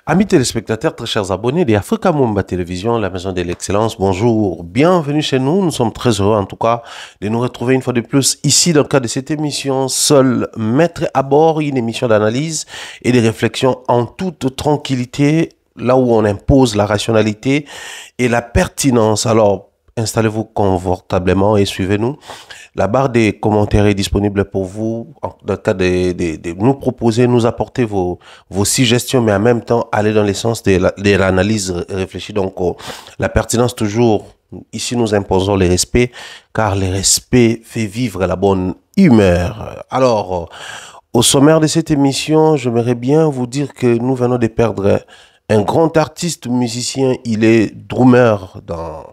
Amis téléspectateurs, très chers abonnés d'Africa Mumba Télévision, la maison de l'excellence, bonjour, bienvenue chez nous. Nous sommes très heureux en tout cas de nous retrouver une fois de plus ici dans le cadre de cette émission Seul Maître à bord, une émission d'analyse et de réflexion en toute tranquillité, là où on impose la rationalité et la pertinence. Alors, installez-vous confortablement et suivez-nous. La barre des commentaires est disponible pour vous, dans le cas de nous proposer, nous apporter vos suggestions, mais en même temps, aller dans l'essence de l'analyse réfléchie. Donc, la pertinence toujours, ici nous imposons le respect, car le respect fait vivre la bonne humeur. Alors, au sommaire de cette émission, j'aimerais bien vous dire que nous venons de perdre un grand artiste musicien. Il est drummer dans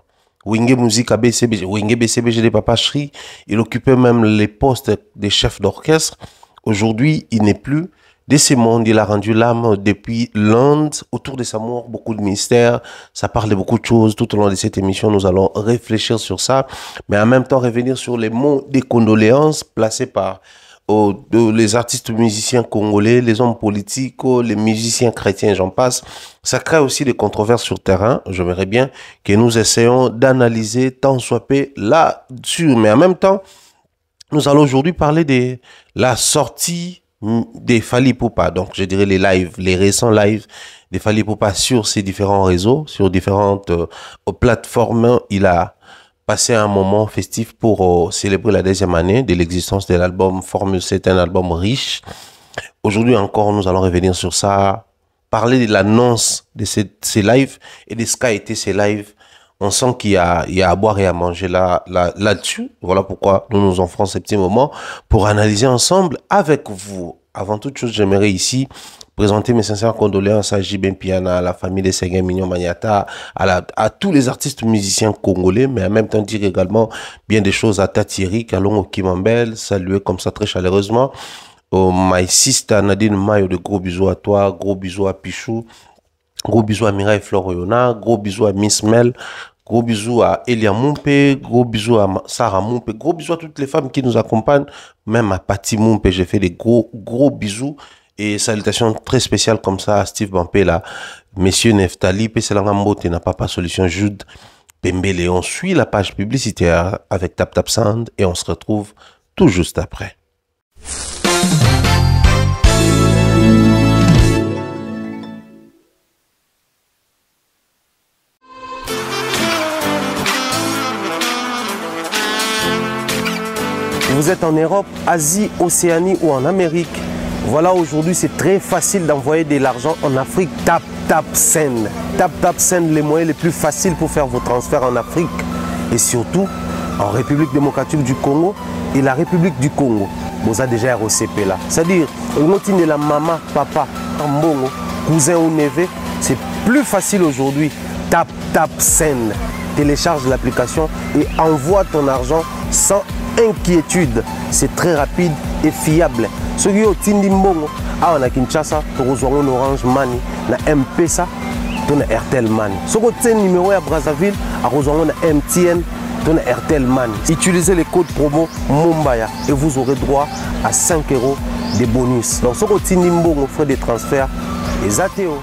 Wingé Musique à BCBG, Wingé BCBG de Papa Chri. Il occupait même les postes des chefs d'orchestre. Aujourd'hui, il n'est plus de ce monde. Il a rendu l'âme depuis l'Inde. Autour de sa mort, beaucoup de mystères. Ça parle de beaucoup de choses. Tout au long de cette émission, nous allons réfléchir sur ça. Mais en même temps, revenir sur les mots des condoléances placés par les artistes musiciens congolais, les hommes politiques, les musiciens chrétiens, j'en passe. Ça crée aussi des controverses sur terrain. J'aimerais bien que nous essayons d'analyser tant soit peu là-dessus. Mais en même temps, nous allons aujourd'hui parler de la sortie des Fally Ipupa. Donc, je dirais les lives, les récents lives des Fally Ipupa sur ces différents réseaux, sur différentes plateformes. Il a passer un moment festif pour célébrer la deuxième année de l'existence de l'album Formule 7, un album riche. Aujourd'hui encore, nous allons revenir sur ça, parler de l'annonce de ces lives et de ce qu'a été ces lives. On sent qu'il y a à boire et à manger là-dessus. Voilà pourquoi nous nous offrons ce petit moment pour analyser ensemble avec vous. Avant toute chose, j'aimerais ici présenter mes sincères condoléances à Jibin Piana, à la famille de Séguin Mignon Maniata, à tous les artistes musiciens congolais, mais en même temps dire également bien des choses à Tatiri, Kalongo Kimambel, saluer comme ça très chaleureusement. My sister Nadine Mayo, de gros bisous à toi, gros bisous à Pichou, gros bisous à Mireille Floriona, gros bisous à Miss Mel, gros bisous à Elia Mumpe, gros bisous à Sarah Mumpe, gros bisous à toutes les femmes qui nous accompagnent, même à Patti Mumpe, j'ai fait des gros bisous. Et salutations très spéciales comme ça à Steve Bampé, Messieurs Neftali, Pesselangambote, n'a pas solution, Jude Pembele. On suit la page publicitaire avec Tap Tap Sound et on se retrouve tout juste après. Vous êtes en Europe, Asie, Océanie ou en Amérique. Voilà, aujourd'hui, c'est très facile d'envoyer de l'argent en Afrique. Tap, tap, send. Tap, tap, send, les moyens les plus faciles pour faire vos transferts en Afrique. Et surtout, en République démocratique du Congo et la République du Congo. Vous avez déjà ROCP là. C'est-à-dire, de la maman, papa, mbongo, cousin ou neveu, c'est plus facile aujourd'hui. Tap, tap, send. Télécharge l'application et envoie ton argent sans inquiétude. C'est très rapide et fiable. Ceux qui ont Tindi Mbongo, on a Kinshasa, on a Orange Money, on a M-Pesa, on a Airtel Money. Ceux qui ont numéro à Brazzaville, on a MTN, on a Airtel Money. Utilisez les codes promo Mumbaya et vous aurez droit à 5 € de bonus. Donc ceux qui ont Tindi Mbongo, frais de transfert, les ATO.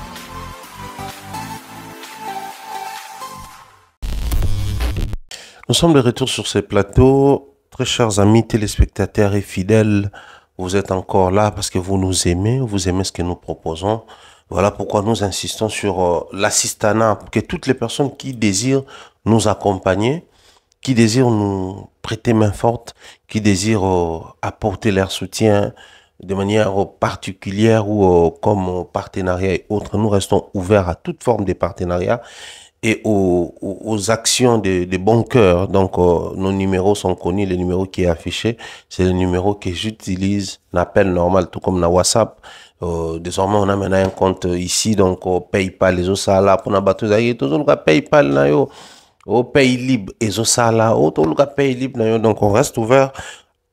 Nous sommes de retour sur ces plateaux. Très chers amis téléspectateurs et fidèles, vous êtes encore là parce que vous nous aimez, vous aimez ce que nous proposons. Voilà pourquoi nous insistons sur l'assistanat, que toutes les personnes qui désirent nous accompagner, qui désirent nous prêter main forte, qui désirent apporter leur soutien de manière particulière ou comme partenariat et autres, nous restons ouverts à toute forme de partenariat et aux actions de bon cœur. Donc, nos numéros sont connus. Le numéro qui est affiché, c'est le numéro que j'utilise, l'appel normal, tout comme dans WhatsApp. Désormais, on a maintenant un compte ici, donc PayPal, les osala, pour na bateau zaï, tout le PayPal, na yo, au Paylib, les osala, tout le Paylib, na yo. Donc, on reste ouvert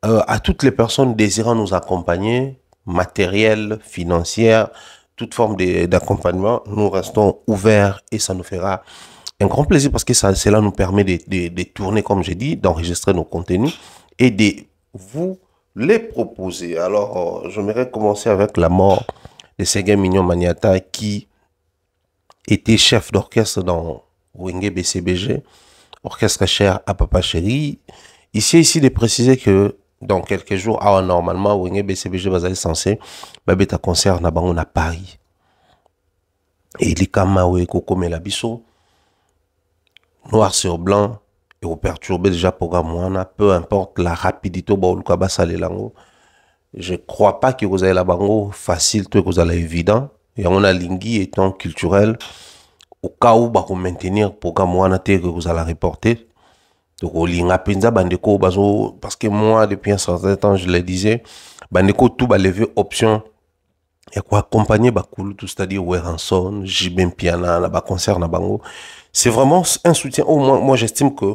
à toutes les personnes désirant nous accompagner, matériel, financière, toute forme d'accompagnement. Nous restons ouverts et ça nous fera un grand plaisir parce que cela nous permet de tourner, comme j'ai dit, d'enregistrer nos contenus et de vous les proposer. Alors, j'aimerais commencer avec la mort de Séguin Mignon Maniata qui été chef d'orchestre dans Wenge BCBG, orchestre cher à Papa Chéri. Ici de préciser que dans quelques jours, normalement, Wenge BCBG va être censé faire un concert à Paris. Et il y a Koko Melabiso, noir sur blanc, et vous perturbez déjà le programme, peu importe la rapidité, je ne crois pas que vous avez la bango facile, que vous avez évident. Et on a lingui étant culturel, au cas où vous maintenir le programme que vous allez reporter. Donc, parce que moi, depuis un certain temps, je le disais, bandeko tout va lever option. Et quoi accompagner Bakulu, tout c'est-à-dire Weranson, Jibem Piana, la concert na bango. C'est vraiment un soutien. Oh, moi j'estime que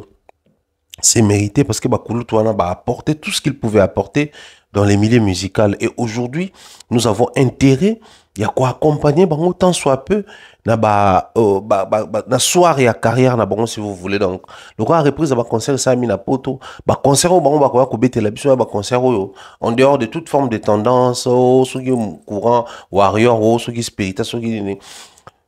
c'est mérité parce que Bakulu Touana a apporté tout ce qu'il pouvait apporter dans les milieux musicaux. Et aujourd'hui, nous avons intérêt, il y a quoi accompagner bango tant soit peu na soirée à carrière na bango si vous voulez. Donc le quoi reprise à concert ça mis na poto concert au bango ba ko bete la biso ba concert en dehors de toute forme de tendance ceux qui courant warrior ceux qui spirituel ceux qui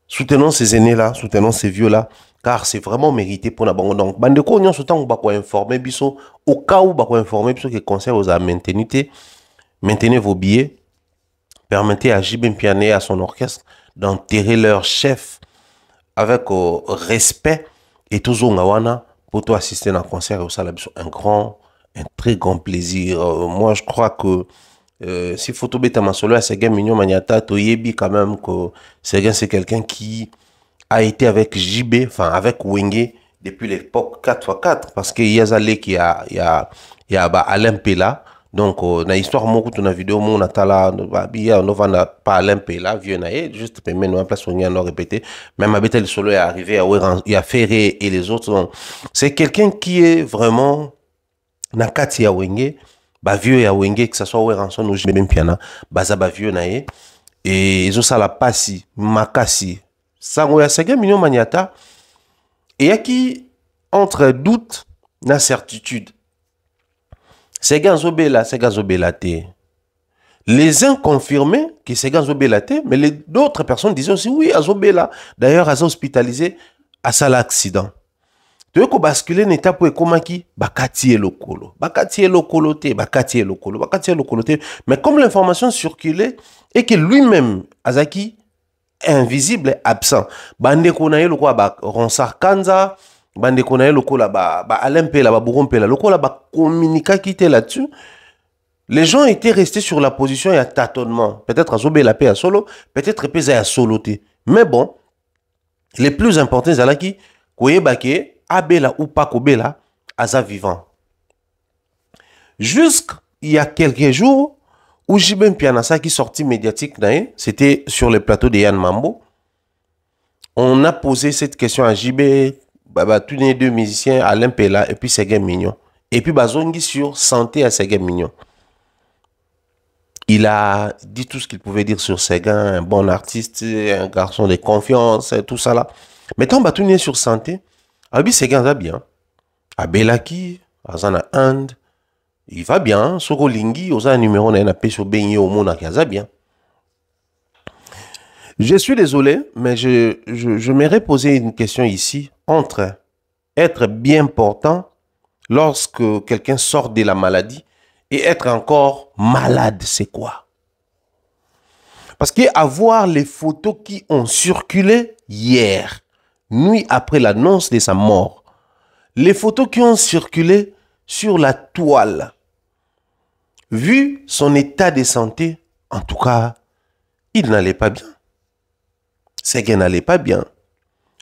soutenons ces aînés là, soutenons ces vieux là, car c'est vraiment mérité pour la bango. Donc bandeko nyon soutan ba ko informer biso au cas où ba ko informer biso que concert aux a maintenez vos billets. Permettez à Jibem Piané, à son orchestre, d'enterrer leur chef avec respect et tout Zongawana pour toi assister à un concert au Salabis. Un très grand plaisir. Moi, je crois que si Photo Beta Masolo à Segen Mignon Maniata, Toyebi quand même que Segen c'est quelqu'un qui a été avec JB, enfin avec Wenge depuis l'époque 4x4 parce qu'il y a Zalé qui a Alain Pella. Donc, na histoire, mon coup, na vidéo, mon atala, on va pas Olympe là, vieux naïe, juste permet nous en place, on y en a répété. Même Abeta le solo est arrivé, il y a Ferré et les autres. C'est quelqu'un qui est vraiment, na kati ya wenge, vieux ya wenge, que ce soit Weranson ou Jibem Piana, za vieux naïe. Et ils ont ça la passi, makasi. Ça, on y a 5 millions maniata. Et il y a qui, entre doute, na certitude. C'est Gazobela, c'est Gazobelate. Les uns confirmaient que c'est Gazobelate, mais d'autres personnes disaient aussi oui, Azobela. D'ailleurs, Azo hospitalisé à ça l'accident. Tu veux qu'on bascule n'état pour comment qui bakati lokolo, bakati lokoloté, bakati lokolo, bakati lokoloté. Mais comme l'information circulait et que lui-même Azaki est invisible, absent. Bande konaye le quoi ba Ronsar Kanza. Bande konaye loko là Alain Pella ba Bourron Pella loko là communiquer qui était là-dessus. Les gens étaient restés sur la position et à tâtonnement. Peut-être à Zobé la paix à solo, peut-être à soloté. Mais bon, les plus importants c'est là qui koye bake abela ou pas kobela aza vivant. Jusqu'il y a quelques jours où Jibem Pianassa qui sorti médiatique c'était sur le plateau de Yann Mambo. On a posé cette question à JB, tous les deux musiciens, Alain Pella et puis Segen Mignon. Et puis Bazongi sur santé à Segen Mignon. Il a dit tout ce qu'il pouvait dire sur Segen, un bon artiste, un garçon de confiance, tout ça là. Mais tant Batouné sur santé, Abi Segen va bien. Abelaki, Azana And, il va bien. Soko Lingi, Oza numéro na sur Benye au Mona qui va bien. Je suis désolé, mais je m'aimerais poser une question ici entre être bien portant lorsque quelqu'un sort de la maladie et être encore malade, c'est quoi? Parce qu'avoir les photos qui ont circulé hier, nuit après l'annonce de sa mort, les photos qui ont circulé sur la toile, vu son état de santé, en tout cas, il n'allait pas bien. C'est qu'il n'allait pas bien.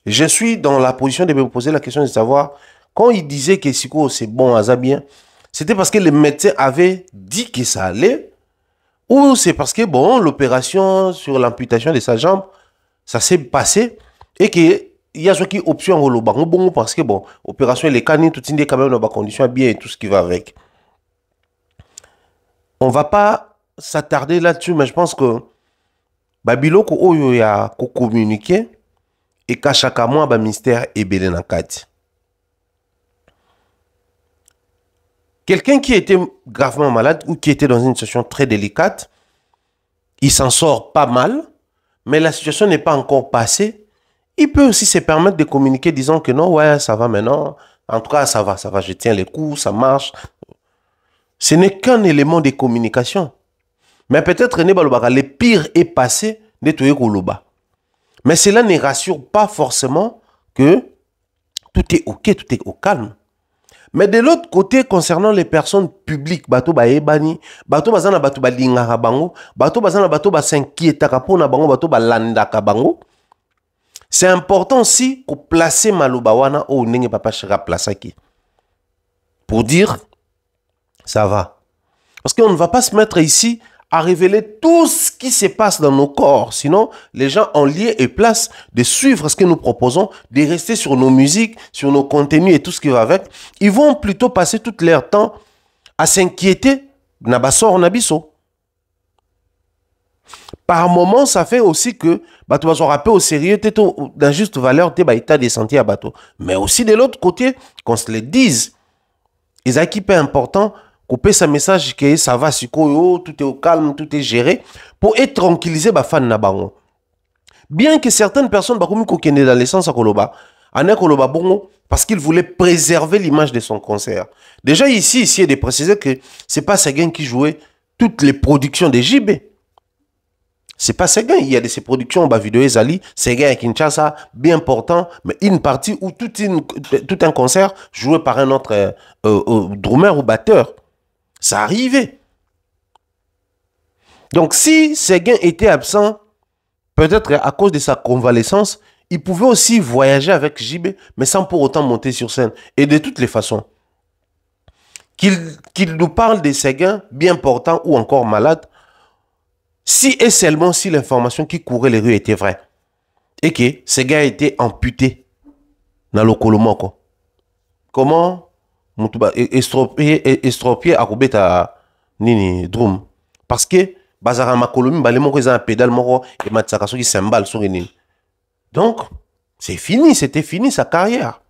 Je suis dans la position de me poser la question de savoir, quand il disait que Siko c'est bon, Aza bien, c'était parce que les médecins avaient dit que ça allait, ou c'est parce que, bon, l'opération sur l'amputation de sa jambe, ça s'est passé, et qu'il y a ce qui option au bon, parce que, bon, opération, les canines, tout est quand même dans des conditions bien et tout ce qui va avec. On ne va pas s'attarder là-dessus, mais je pense que Babiloko oyo ya ko communiquer et qu'à chaque mois ba mystère est belé na kati. Quelqu'un qui était gravement malade ou qui était dans une situation très délicate, il s'en sort pas mal, mais la situation n'est pas encore passée Il peut aussi se permettre de communiquer disant que non, ouais, ça va maintenant. En tout cas, ça va, je tiens les coups, ça marche. Ce n'est qu'un élément de communication. Mais peut-être le pire est passé de Toye Koloba. Mais cela ne rassure pas forcément que tout est OK, tout est au calme. Mais de l'autre côté, concernant les personnes publiques, bato ba ebani, bato bazana bato ba lingaka bango, bato bazana bato ba s'inquiétaka pona bango, bato ba landaka bango. C'est important aussi pour placer maloba wana au nenge papa chera plasaki. Pour dire ça va. Parce qu'on ne va pas se mettre ici à révéler tout ce qui se passe dans nos corps. Sinon, les gens ont lieu et place de suivre ce que nous proposons, de rester sur nos musiques, sur nos contenus et tout ce qui va avec. Ils vont plutôt passer tout leur temps à s'inquiéter. Nabassor nabiso. Par moment, ça fait aussi que tu vas se rappeler au sérieux, dans juste valeur, tu vas état de santé à bateau. Mais aussi de l'autre côté, qu'on se le dise, ils ont qui important. Couper sa message que ça va tout est au calme, tout est géré pour être tranquillisé ba fan na bango. Bien que certaines personnes ba komi kokende dans l'essence à Koloba, ane Koloba bongo parce qu'il voulait préserver l'image de son concert. Déjà ici il est de préciser que c'est pas Séguin qui jouait toutes les productions de JB. C'est pas Séguin, il y a de ces productions ba vidéo Ezali, Séguin à Kinshasa, bien important, mais une partie où tout un concert joué par un autre drummer ou batteur. Ça arrivait. Donc, si Séguin était absent, peut-être à cause de sa convalescence, il pouvait aussi voyager avec JB, mais sans pour autant monter sur scène. Et de toutes les façons, qu'il nous parle de Séguin bien portant ou encore malade, si et seulement si l'information qui courait les rues était vraie, et que Séguin était amputé dans le Kolomoko. Comment estropié à Roubeta Nini Drum. Parce que Bazara Makolomi, Balemoko, ils ont un pédale moro et Matsakaso qui s'emballe sur une. Donc, c'est fini, c'était fini sa carrière.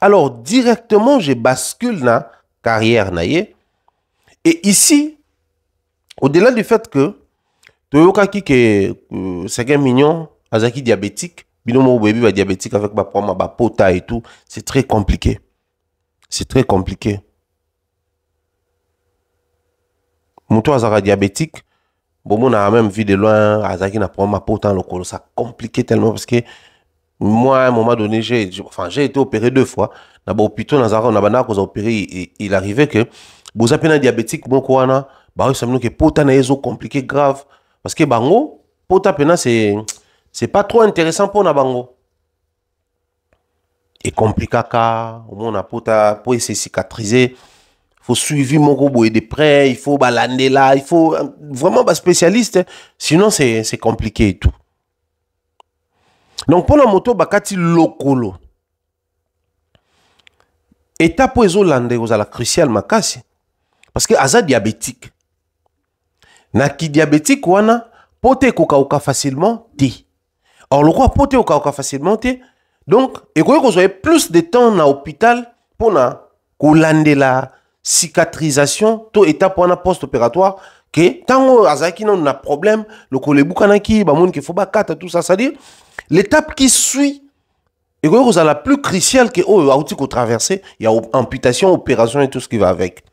Alors, directement, je bascule dans la carrière. Et ici, au-delà du fait que Toyoka qui c'est un mignon, Azaki diabétique, binomo baby diabétique avec ma pomme, ma pota et tout, c'est très compliqué. C'est très compliqué. Moutou Azara diabétique, bon, on a même vu de loin, Azaki n'a pas ma pota le colo, ça compliqué tellement parce que moi, à un moment donné, j'ai été opéré 2 fois. D'abord, hôpital, on a opéré, il arrivait que, vous avez un diabétique, bon, quoi, bah, ça me dit que pota n'a pas compliqué grave. Parce que, bango, pota pena, c'est pas trop intéressant pour na bango. Et compliqué, au moins, na pota, pour essayer de cicatriser, il faut suivre mon gros de près, il faut balander là, il faut vraiment un spécialiste. Sinon, c'est compliqué et tout. Donc, pour la moto, bakati lokolo. Étape pour les Hollandais, vous avez la cruciale makasi. Parce que aza diabétique. Naki diabétique, wana, pote koka facilement, ti. Or, le quoi pote koka facilement, ti. Donc, et quoi vous avez plus de temps dans l'hôpital pour na kolande la cicatrisation, to étape wana post-opératoire, que tant azaki non a problème, le koleboukanaki, ba moun ki faut ba kata, tout ça, c'est-à-dire, l'étape qui suit, et que vous avez la plus cruciale que vous traversez, il y a amputation, opération et tout ce qui va avec.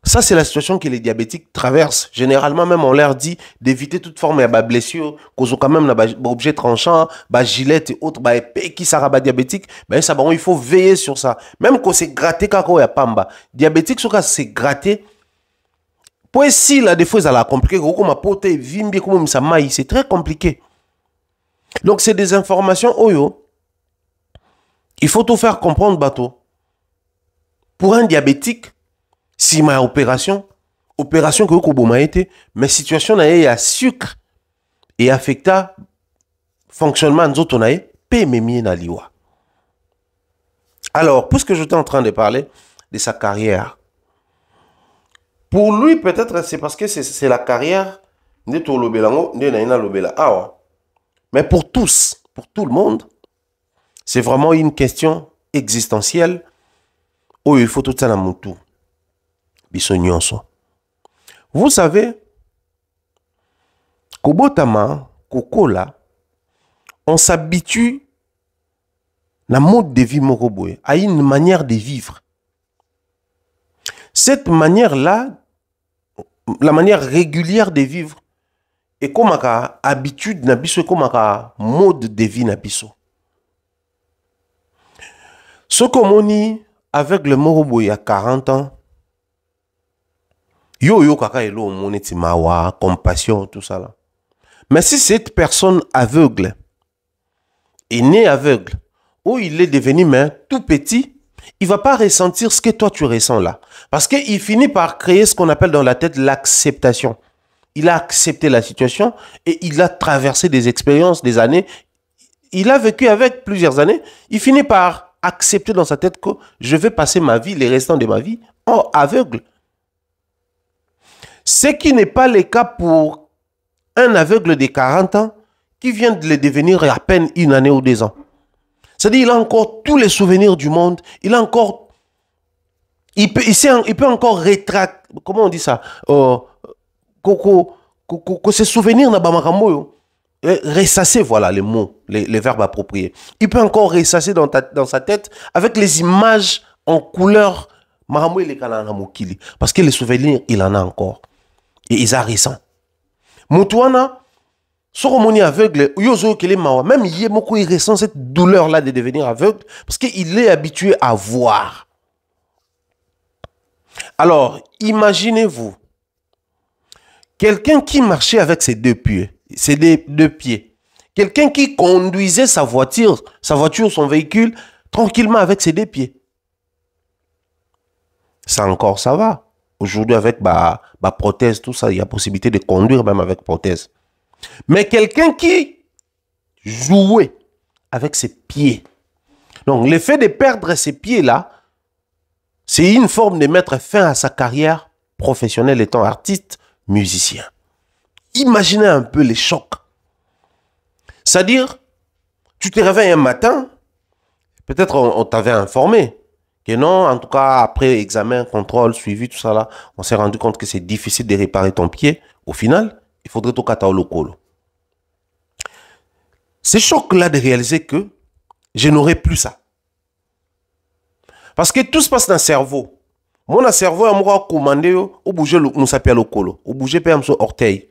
Ça, c'est la situation que les diabétiques traversent. Généralement, même, on leur dit d'éviter toute forme de blessure, qu'on quand même objet tranchant, gilet et autres, épée qui sera diabétique, ça, il faut veiller sur ça. Même quand c'est gratté, quand il y a pamba. Diabétique, c'est gratté. Pour si là, des fois, ça la compliqué, c'est très compliqué. Donc, c'est des informations, il faut tout faire comprendre, bateau. Pour un diabétique, si ma opération que vous été, mais situation il y a sucre et affecta fonctionnement de autres na liwa. Alors, puisque j'étais en train de parler de sa carrière, pour lui peut-être c'est parce que c'est la carrière de to lobelango de naina lobela awa. Mais pour tous, pour tout le monde, c'est vraiment une question existentielle où il faut tout ça dans mon tout. Vous savez, Kobotama, Kokola, on s'habitue la mode de vie moroboy à une manière de vivre. Cette manière-là, la manière régulière de vivre, est comme une habitude, comme une mode de vie. Ce qu'on dit avec le moroboy il y a 40 ans, yo kaka elo moneti mawa, compassion, tout ça là. Mais si cette personne aveugle est née aveugle, ou il est devenu mais tout petit, il va pas ressentir ce que toi tu ressens là. Parce qu'il finit par créer ce qu'on appelle dans la tête l'acceptation. Il a accepté la situation et il a traversé des expériences, des années. Il a vécu avec plusieurs années. Il finit par accepter dans sa tête que je vais passer ma vie, les restants de ma vie, en aveugle. Ce qui n'est pas le cas pour un aveugle de 40 ans qui vient de le devenir à peine une année ou 2 ans. C'est-à-dire qu'il a encore tous les souvenirs du monde. Il a encore... Il peut encore rétracter... Comment on dit ça? Ses souvenirs n'a pas ressasser, voilà les mots, les verbes appropriés. Il peut encore ressasser dans sa tête avec les images en couleur. Parce que les souvenirs, il en a encore. Et ils a récent. Moutouana, Soromoni aveugle, même il ressent cette douleur-là de devenir aveugle parce qu'il est habitué à voir. Alors, imaginez-vous, quelqu'un qui marchait avec ses deux pieds, quelqu'un qui conduisait sa voiture, son véhicule, tranquillement avec ses deux pieds. Ça encore, ça va. Aujourd'hui, avec prothèse, tout ça, il y a possibilité de conduire même avec prothèse. Mais quelqu'un qui jouait avec ses pieds. Donc, le fait de perdre ses pieds-là, c'est une forme de mettre fin à sa carrière professionnelle étant artiste, musicien. Imaginez un peu les chocs. C'est-à-dire, tu te réveilles un matin, peut-être on t'avait informé que non, en tout cas, après examen, contrôle, suivi, tout ça là, on s'est rendu compte que c'est difficile de réparer ton pied. Au final, il faudrait tout catao le colo. C'est choc-là de réaliser que je n'aurai plus ça. Parce que tout se passe dans le cerveau. Mon cerveau a commandé au bouger le colo, au bouger le orteil.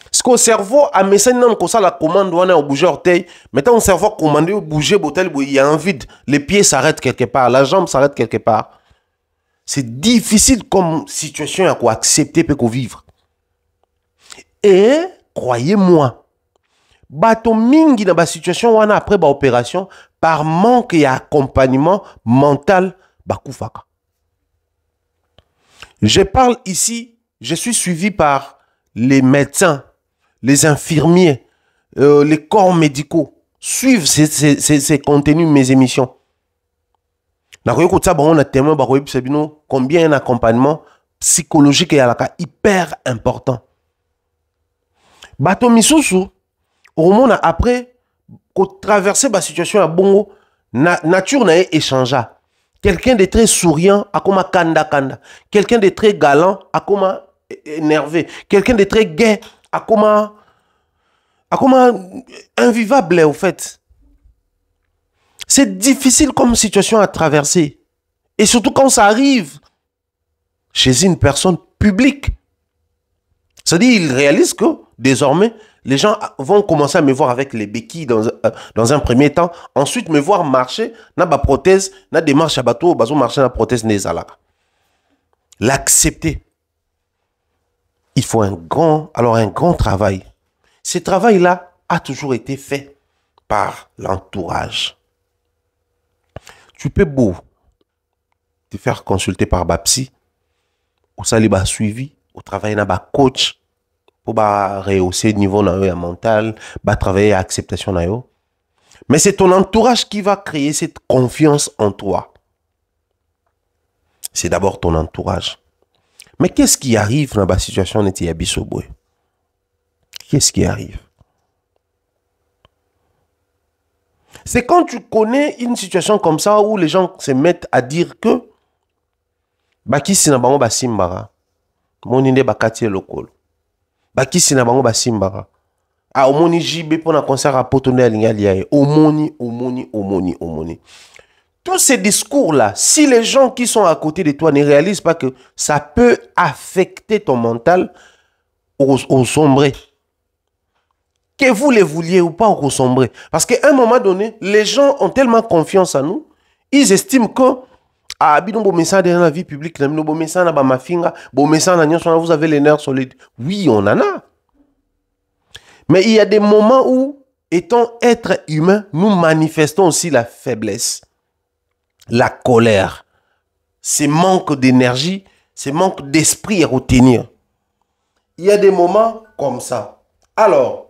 Parce qu'au cerveau, a message comme ça la commande on a au bouger orteil. Maintenant, le cerveau a commandé au bouger botel, il y a un vide. Les pieds s'arrêtent quelque part, la jambe s'arrête quelque part. C'est difficile comme situation à quoi accepter pour vivre. Et croyez-moi, bato mingi dans la situation on a après l'opération par manque d'accompagnement mental bakoufaka. Je parle ici, je suis suivi par les médecins, les infirmiers, les corps médicaux suivent ces contenus, mes émissions. On a témoin combien un accompagnement psychologique est hyper important. Bato misusu, au monde après, traverser la situation à Bongo, nature n'a échangé. Quelqu'un de très souriant, à comme kanda kanda. Quelqu'un de très galant, à comme énervé. Quelqu'un de très gai, à comme invivable, au fait. C'est difficile comme situation à traverser. Et surtout quand ça arrive chez une personne publique. C'est-à-dire, il réalise que désormais, les gens vont commencer à me voir avec les béquilles dans un premier temps. Ensuite, me voir marcher, na ba prothèse, na démarche à bateau, bazo marcher na prothèse nezalaka. L'accepter. Il faut un grand travail. Ce travail-là a toujours été fait par l'entourage. Tu peux beau te faire consulter par Bapsi, ou ça li suivi, au travail na ba coach, pour rehausser le niveau mental, travailler l'acceptation. Mais c'est ton entourage qui va créer cette confiance en toi. C'est d'abord ton entourage. Mais qu'est-ce qui arrive dans la situation de Yabisoboy? Qu'est-ce qui arrive? C'est quand tu connais une situation comme ça où les gens se mettent à dire que Baki sinabango basimbara, moninde bakati lokolo. Baki sinabango basimbara. Ah, omoni JB pour un concert à Potoné à Lingalia. Omoni. Tous ces discours-là, si les gens qui sont à côté de toi ne réalisent pas que ça peut affecter ton mental, au sombrer. Que vous les vouliez ou pas, au sombrer. Parce qu'à un moment donné, les gens ont tellement confiance en nous, ils estiment que ah, dans la vie publique, vous avez les nerfs solides. Oui, on en a. Mais il y a des moments où, étant être humain, nous manifestons aussi la faiblesse, la colère, ce manque d'énergie, ce manque d'esprit à retenir. Il y a des moments comme ça. Alors,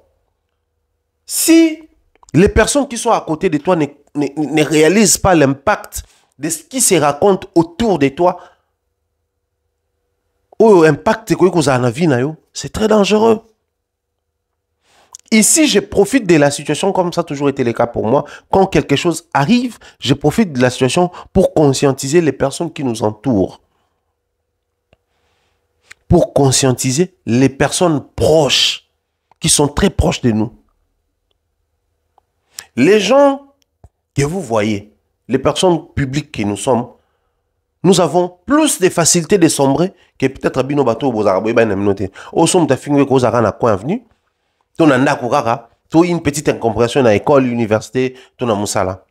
si les personnes qui sont à côté de toi ne réalisent pas l'impact de ce qui se raconte autour de toi, ou l'impact que vous avez dans la vie, c'est très dangereux. Ici, je profite de la situation, comme ça a toujours été le cas pour moi. Quand quelque chose arrive, je profite de la situation pour conscientiser les personnes qui nous entourent. Pour conscientiser les personnes proches, qui sont très proches de nous. Les gens que vous voyez, les personnes publiques que nous sommes, nous avons plus de facilité de sombrer que peut-être à Bino Bato ou Bozaraboy Bainaminote. Au somme, tu as fini que Ozara n'a coin venu. Tu as une petite incompréhension à l'école, l'université, tu as Moussala.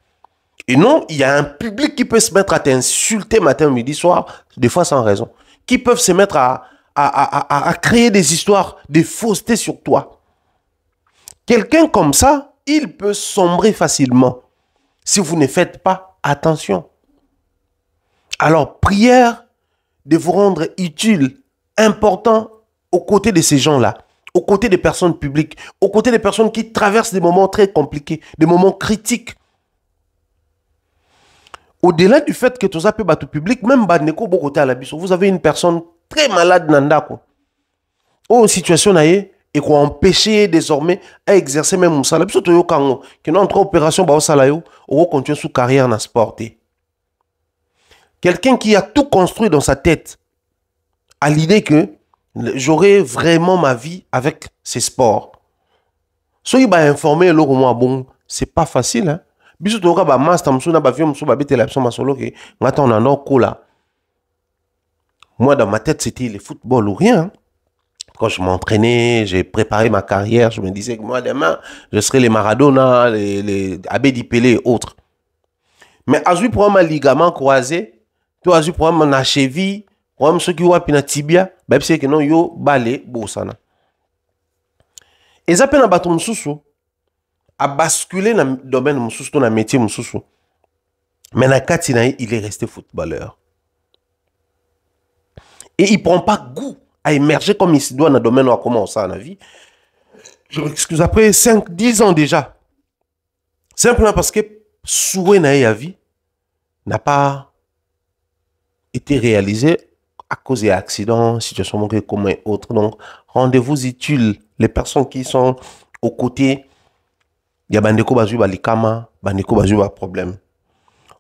Et non, il y a un public qui peut se mettre à t'insulter matin, midi, soir, des fois sans raison. Qui peuvent se mettre à créer des histoires de fausseté sur toi. Quelqu'un comme ça, il peut sombrer facilement si vous ne faites pas attention. Alors, prière de vous rendre utile, important aux côtés de ces gens-là, aux côtés des personnes publiques, aux côtés des personnes qui traversent des moments très compliqués, des moments critiques. Au-delà du fait que tout ça peut battre public, même Badneko Bokote à la biso, vous avez une personne très malade Nandako. Ou situation naïe et qu'on empêcher désormais à exercer même mon salaire. Biso toyo kango, qui n'entre en opération ba salaire ou continue sous carrière dans sport. Quelqu'un qui a tout construit dans sa tête a l'idée que j'aurai vraiment ma vie avec ces sports. Soit il va informer le moi bon, c'est pas facile hein. Biso toka ba master msuna ba vieux msou ba bete la pso masolo ke ngata on en a cola. Moi dans ma tête c'était le football ou rien. Quand je m'entraînais, j'ai préparé ma carrière, je me disais que moi demain je serai les Maradona, les Abedi Pelé et autres. Mais à pour un ligament croisé, toi as pour un cheville, pour un ceux qui ont un tibia, bah c'est que non yo balé bosana. Et ça peine à battre msusu, à basculer dans le domaine msusu, dans le métier msusu. Mais na Katina, il est resté footballeur. Et il prend pas goût à émerger comme il se doit dans le domaine où on commence à la vie. Je m'excuse, après 5-10 ans déjà. Simplement parce que souhait na vie n'a pas été réalisé à cause d'accidents, situations manquées comme et autres. Donc, rendez-vous utile. Les personnes qui sont aux côtés, il y a Bandeko Bazou Balikama, Bandeko Bazou problème.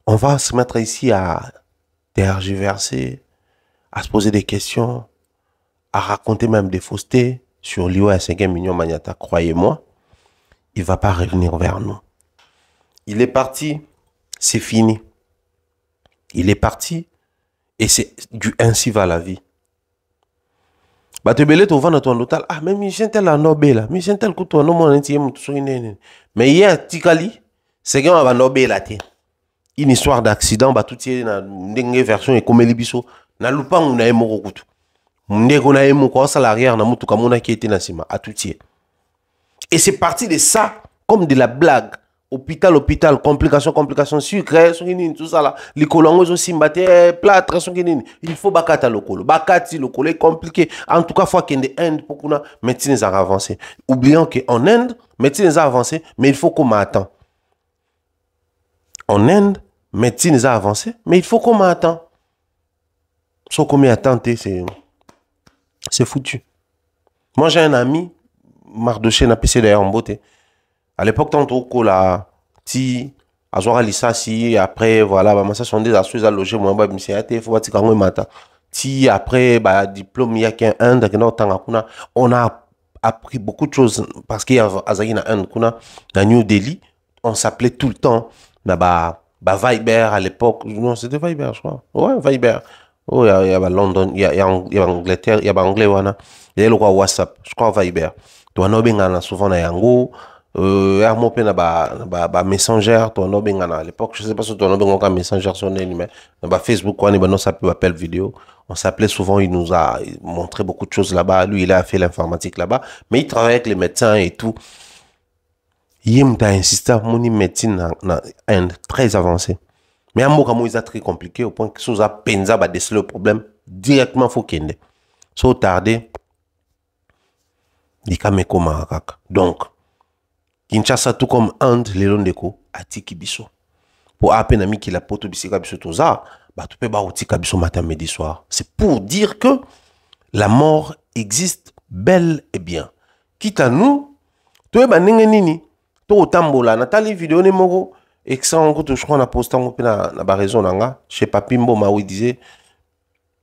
On va se mettre ici à tergiverser, à se poser des questions, à raconter même des faussetés sur l'IO à 5 millions Magnata. Croyez-moi, il ne va pas revenir vers nous. Il est parti, c'est fini. Il est parti et c'est du ainsi va la vie. Bah te belé tu vas dans ton hôtel. Ah mais Michel tel la nobé là, Michel tel que toi non mon intime tout mais hier tikali c'est quand on va nobé là té. Une histoire d'accident bah tout est dans une version et comme libiso na lupang na emo kutu. Ndeko na emo ko salarié na mutu kamona qui était na sima à tout est. Et c'est parti de ça comme de la blague. Hôpital, complications, sucre, tout ça là. Les colons aussi mbatté, plâtre, il faut bakata le colo. Bakati le colo est compliqué. En tout cas, faut qu'il y ait Inde pour qu'on a médecine a avancé. Oublions qu'en Inde, médecine a avancé, mais il faut qu'on m'attend. En Inde, médecine a avancé, mais il faut qu'on m'attend. Sauf qu'on m'attend, c'est foutu. Moi, j'ai un ami, Mardoché, n'a PC d'ailleurs en beauté. À l'époque, tant que là, si, à Zora Lissassi, après, voilà, bah, ça sont des assurances à loger, moi, bah, il faut que matin. Si, après, bah, diplôme, il y a qu'un Inde, on a appris beaucoup de choses parce qu'il y a à New Delhi, on s'appelait tout le temps. Viber à l'époque. Non, c'était Viber, je crois. Ouais, Viber. Oh, il y a London, il y a Angleterre, il y a Anglais, il y a le WhatsApp, je crois Viber. Tu as souvent na yango. Il y a Messenger, à l'époque, je sais pas si tu as Messenger sur mais Facebook, on s'appelle vidéo. On s'appelait souvent, il nous a montré beaucoup de choses là-bas. Lui, il a fait l'informatique là-bas, mais il travaille avec les médecins et tout. Il m'a insisté à mon médecine très avancée. Mais un mot comme ça très compliqué au point que si vous avez pensa à déceler le problème directement faut qu'il y so tardé il kameko marakaka. Donc Kinshasa tout comme Inde les londeko atiki biso pour appeler ami qui la poto bisika biso toza ba tu peux ba otika biso matin midi soir. C'est pour dire que la mort existe bel et bien. Quitte à nous to ba ndenge nini to tambola natali vidéo ne moko excellent que je crois na posté na ba raison nanga chez Papi Mboma où il disait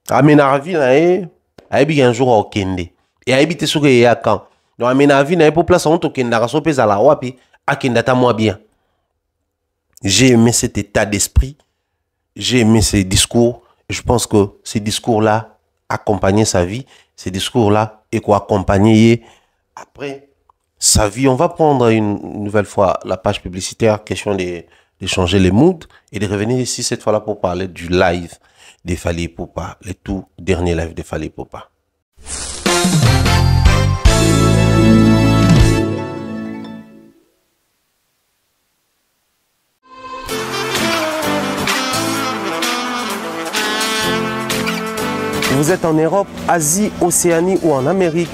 amenavi na e aibi un jour au kende et aibi te soke ya quand donc amenavi na e pour place on to kenda raso pesa la wapi akenda ta moi bien. J'ai aimé cet état d'esprit, j'ai aimé ces discours et je pense que ces discours là accompagner sa vie, ces discours là et quoi accompagner après sa vie. On va prendre une nouvelle fois la page publicitaire, question de changer les moods et de revenir ici cette fois-là pour parler du live de Fally Ipupa, le tout dernier live de Fally Ipupa. Vous êtes en Europe, Asie, Océanie ou en Amérique.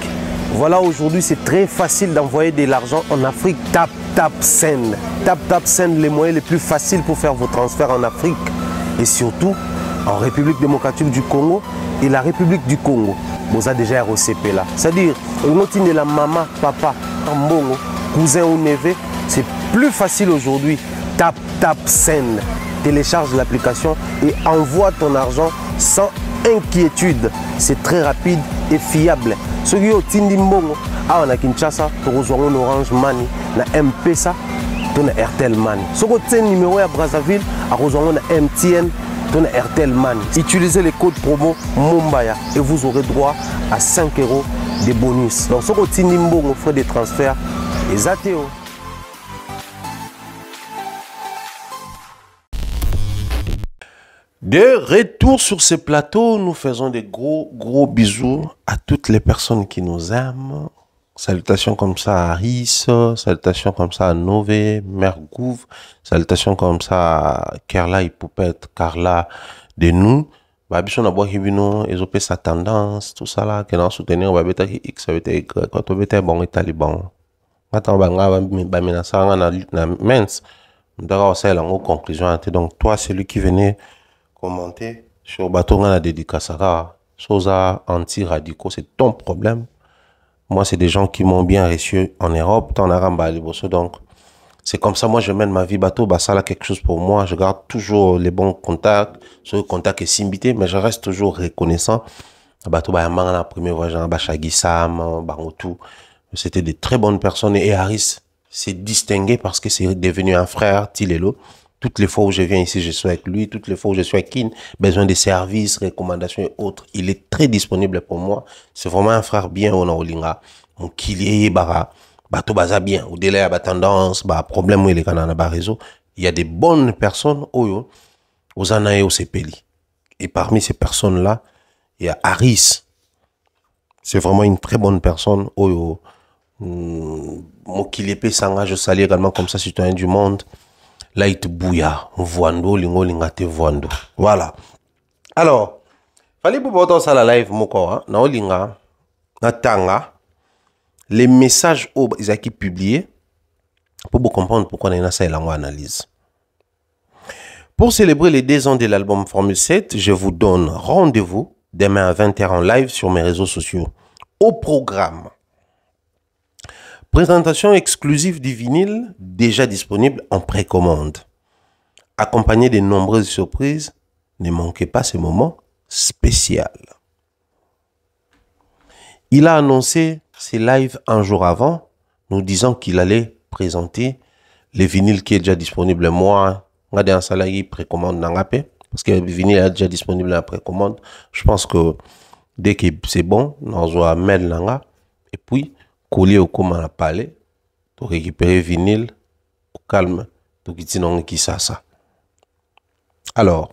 Voilà, aujourd'hui, c'est très facile d'envoyer de l'argent en Afrique. Tap Send. Tap Send, les moyens les plus faciles pour faire vos transferts en Afrique. Et surtout, en République démocratique du Congo et la République du Congo. Vous avez déjà ROCP là. C'est-à-dire, de la maman, papa, mbongo, cousin ou neveu, c'est plus facile aujourd'hui. Tap Send. Télécharge l'application et envoie ton argent sans inquiétude. C'est très rapide et fiable. Ceux qui ont Tindi Mbongo, on a Kinshasa, on a Orange Money, na M-Pesa, on a Airtel Money. Ceux qui ont numéro à Brazzaville, on a MTN, on a Airtel Money. Utilisez le code promo Mumbaya et vous aurez droit à 5 € de bonus. Donc ceux qui ont Tindi Mbongo, frais de transfert, les ATO. De retour sur ce plateau, nous faisons des gros bisous à toutes les personnes qui nous aiment. Salutations comme ça à Riss, salutations comme ça à Nové, Mère Gouve, salutations comme ça à Kerla Ipoupette, Carla de nous. Babiso na bois hibino, ils ont fait sa tendance, tout ça là, qui n'a soutenir, babeta qui X, babeta Y, quand on beta bon et taliban. Maintenant, bamina ça na mens. D'ailleurs, c'est la conclusion. Donc, toi, celui qui venait commenter sur Batonga la dédicace Sosa anti-radicaux, c'est ton problème. Moi, c'est des gens qui m'ont bien reçu en Europe, dans Aramba, donc c'est comme ça, moi, je mène ma vie bateau, bah ça là quelque chose pour moi, je garde toujours les bons contacts, ce contact est simbité, mais je reste toujours reconnaissant. Bateau, bah, la première voyage, bah, Chagisam, Barotou, c'était des très bonnes personnes et Harris s'est distingué parce que c'est devenu un frère, Tilelo. Toutes les fois où je viens ici, je suis avec lui. Toutes les fois où je suis avec Kin, besoin de services, recommandations et autres. Il est très disponible pour moi. C'est vraiment un frère bien au Naolinga. Mon kilier, bateau baza bien. Au délai, à tendance, problème où il est canana réseau. Il y a des bonnes personnes aux Anae au Sepeli. Et parmi ces personnes-là, il y a Harris. C'est vraiment une très bonne personne. Mon kilier Sanga, je salue également comme ça, citoyen du monde. Là, il te bouilla. Voando, lingo, lingate, voando. Voilà. Alors, fallait pour porter ça la live, moko, hein. Na olinga, na tanga, les messages au Isaki publiés, pour vous comprendre pourquoi on a ça et analyse. Pour célébrer les 2 ans de l'album Formule 7, je vous donne rendez-vous demain à 20 h en live sur mes réseaux sociaux. Au programme, présentation exclusive du vinyle déjà disponible en précommande. Accompagné de nombreuses surprises, ne manquez pas ce moment spécial. Il a annoncé ses lives un jour avant, nous disant qu'il allait présenter les vinyles qui est déjà disponible. Moi, regardez un salarié précommande n'angapé parce que le vinyle est déjà disponible en précommande. Je pense que dès que c'est bon, nous allons mail nanga et puis coller au comment la palais pour récupérer vinyle au calme, pour qui ça. Alors,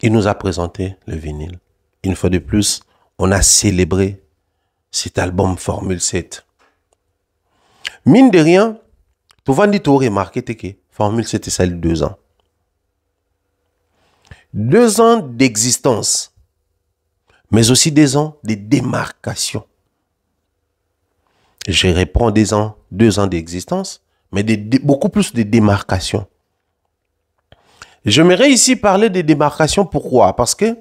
il nous a présenté le vinyle. Une fois de plus, on a célébré cet album Formule 7. Mine de rien, tu vas dire, tu as remarqué que Formule 7 est celle de 2 ans. 2 ans d'existence, mais aussi 2 ans de démarcation. Je reprends 2 ans d'existence, mais beaucoup plus de démarcation. J'aimerais ici parler de démarcation. Pourquoi? Parce que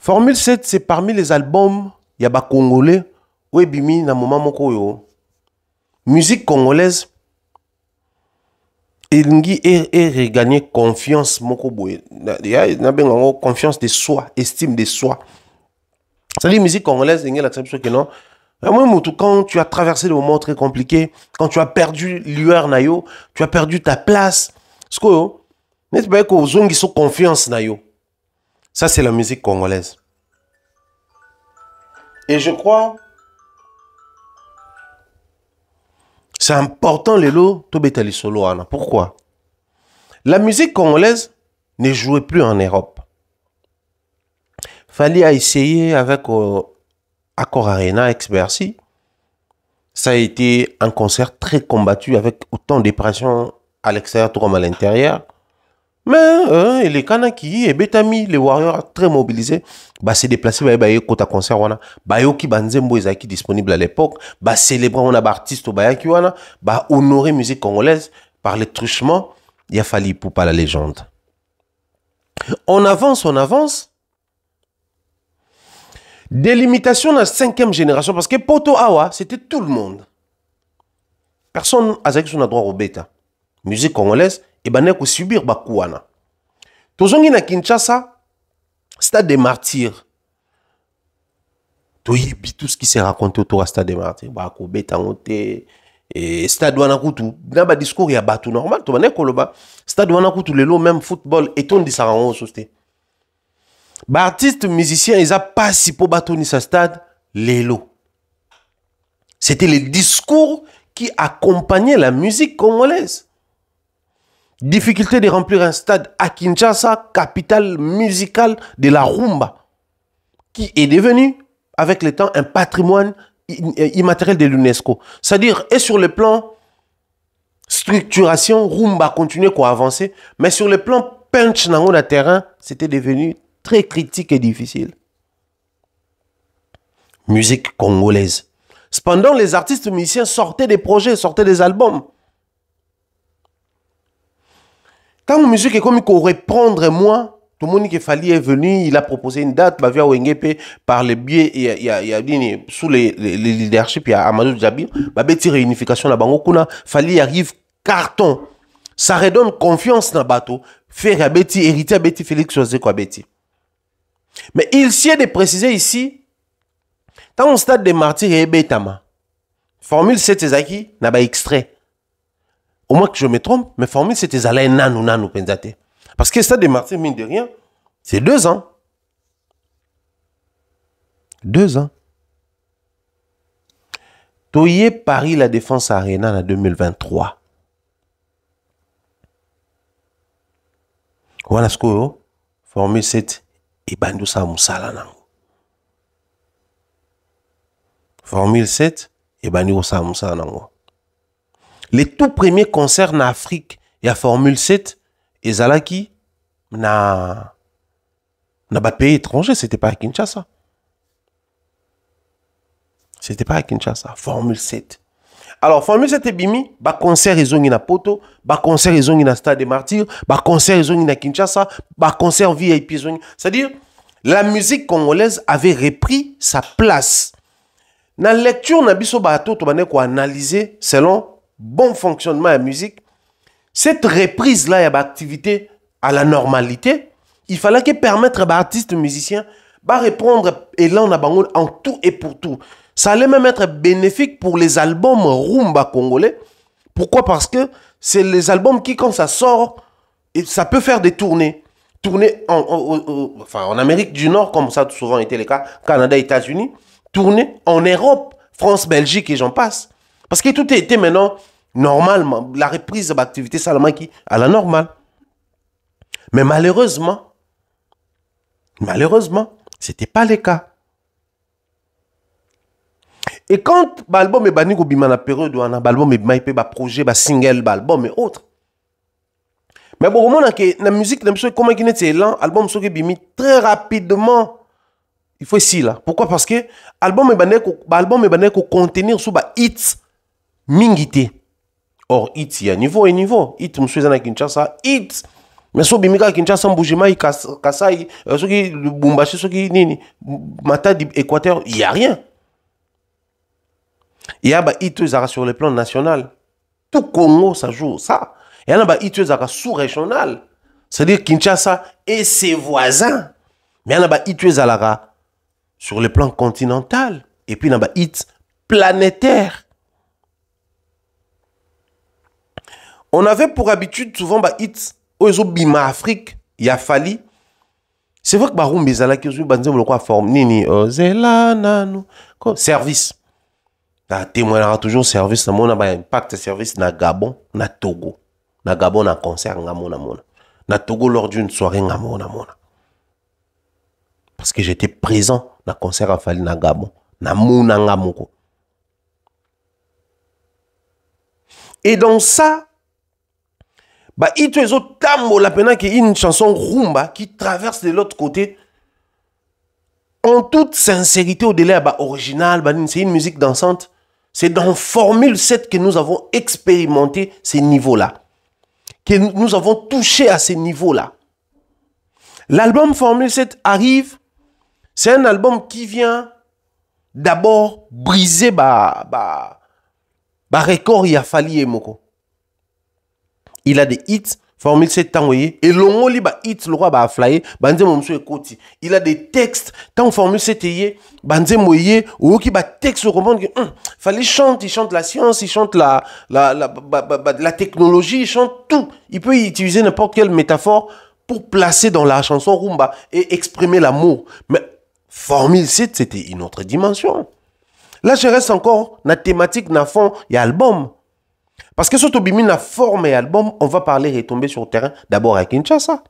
Formule 7, c'est parmi les albums, il y a des Congolais, où bimi na moment moko yo. Musique congolaise, il a regagné confiance moko boye. Il y a confiance de soi, estime de soi. C'est-à-dire musique congolaise, il y a l'acception que non. Quand tu as traversé des moments très compliqués, quand tu as perdu l'UR nayo, tu as perdu ta place, ce que n'est-ce pas que aux gens qui sont confiance nayo. Ça c'est la musique congolaise. Et je crois c'est important les lots to betali solo ana. Pourquoi? La musique congolaise ne jouait plus en Europe. Fallait essayer avec Accor Arena, ex-Bercy. Ça a été un concert très combattu avec autant de pression à l'extérieur tout comme à l'intérieur. Mais les Kanaki et Betami, les Warriors très mobilisés, bah c'est déplacé bah côté concert wana, bah yo ki banzembo ezaki disponible à l'époque, bah célébrer on a artiste bah ki wana, bah honorer musique congolaise par les truchements, il a fallu pour pas la légende. On avance. Délimitation dans la 5e génération parce que Poto Awa, c'était tout le monde. Personne n'a son droit au bêta. Musique congolaise, et ben n'est subir bakouana. Tozongi na Kinshasa, Stade des Martyrs. Toyebi tout ce qui s'est raconté autour à Stade des Martyrs. Bako bêta ngote et Stade Wanakutu. Dans ba discours il y a batou normal. To bané koloba. Stade Wanakutu le lot même football et ton disarango société. Bah artistes musiciens ils a pas si pour batoni sa stade l'élo. C'était les discours qui accompagnaient la musique congolaise. Difficulté de remplir un stade à Kinshasa, capitale musicale de la rumba, qui est devenu avec le temps un patrimoine immatériel de l'UNESCO. C'est-à-dire, et sur le plan structuration, rumba continue à avancer, mais sur le plan punch dans le terrain, c'était devenu très critique et difficile. Musique congolaise. Cependant, les artistes musiciens sortaient des projets, sortaient des albums. Quand la musique est comme il faut reprendre moi, tout le monde qui fallait est venu, il a proposé une date, bah via Wengepe par le biais il y a sous les leadership il y a Amadou Djabi, bah beti réunification na bango kuna fallait arrive carton. Ça redonne confiance dans bateau, faire à beti hériter à beti Félix José quoi beti. Mais il s'y est de préciser ici dans le stade des martyrs et betama. Formule 7 ezaki na ba extrait. Au moins que je me trompe, mais Formule, c'était Zalaï Nanou Penzate. Parce que ça, des martyrs, mine de rien, c'est 2 ans. 2 ans. Toye Paris, la Défense Arena en 2023. Voilà ce que Formule 7 et Bandousa Moussala Nango. Formule 7 et Bandousa Moussala Nango. Les tout premiers concerts en Afrique, il y a Formule 7 et Zalaki na pas pays étranger, c'était pas à Kinshasa. C'était pas à Kinshasa, Formule 7. Alors Formule 7 et Bimi, bah concert ils ont na Poto, bah concert ils ont na Stade des Martyrs, bah concert ils ont na Kinshasa, bah concert VIP ils ont. C'est-à-dire la musique congolaise avait repris sa place. Dans la lecture na biso bato to bané ko analyser selon bon fonctionnement de la musique, cette reprise-là, il y a activité à la normalité, il fallait que permettre aux artistes musiciens va répondre et là on a bango en tout et pour tout. Ça allait même être bénéfique pour les albums rumba congolais. Pourquoi? Parce que c'est les albums qui, quand ça sort, et ça peut faire des tournées. Tournées en Amérique du Nord, comme ça a souvent été le cas, Canada, États-Unis. Tournées en Europe, France, Belgique et j'en passe. Parce que tout était maintenant normalement. La reprise de l'activité Salamaki à la normale. Mais malheureusement, ce n'était pas le cas. Et quand l'album est banni, il y a une période où l'album est banni, un projet, un single, l'album et autres. Mais bon, la musique, comment il est l'album est banni très rapidement. Il faut ici là. Pourquoi? Parce que l'album est banni pour contenir sous hits mingité. Or, hits, il y a niveau et niveau. Hits, je suis à Kinshasa, hits. Mais si vous avez Kinshasa, Mbujima, Kasai, Bumbashi, Nini, Matadi, Équateur, il n'y a rien. Il y a des hits sur le plan national. Tout Congo, ça joue ça. Il y a des hits sous-régional. C'est-à-dire Kinshasa et ses voisins. Mais il y a des hits sur le plan continental. Et puis il y a des hits planétaires. On avait pour habitude souvent des hits aux Bima Afrique. Il y a Fali. C'est vrai que Baroum Bezala qui a forme Nini service. La témoignera toujours service na mona ba impact service na Gabon, na Togo. Na Gabon na concert ngamona mona. Na Togo lors d'une soirée ngamona mona. Parce que j'étais présent na concert à Fali na Gabon, na mona ngamoko. Et dans ça bah ito ezo tambo la pena qui une chanson rumba qui traverse de l'autre côté. En toute sincérité au-delà bah original, bah c'est une musique dansante. C'est dans Formule 7 que nous avons expérimenté ces niveaux-là. Que nous avons touché à ces niveaux-là. L'album Formule 7 arrive. C'est un album qui vient d'abord briser record il a fallu Moko. Il a des hits. Formule 7 tangoye et longo li ba hits le roi ba flyer banze momso ekoti. Il a des textes tant Formule 7 yé banze moye ou qui ba texte comprendre que fallait chanter, il chante la science, il chante la technologie, il chante tout. Il peut utiliser n'importe quelle métaphore pour placer dans la chanson rumba et exprimer l'amour. Mais Formule 7 c'était une autre dimension. Là je reste encore na thématique na fond et album. Parce que sur Tobimi, la forme et album, on va parler et tomber sur le terrain d'abord à Kinshasa.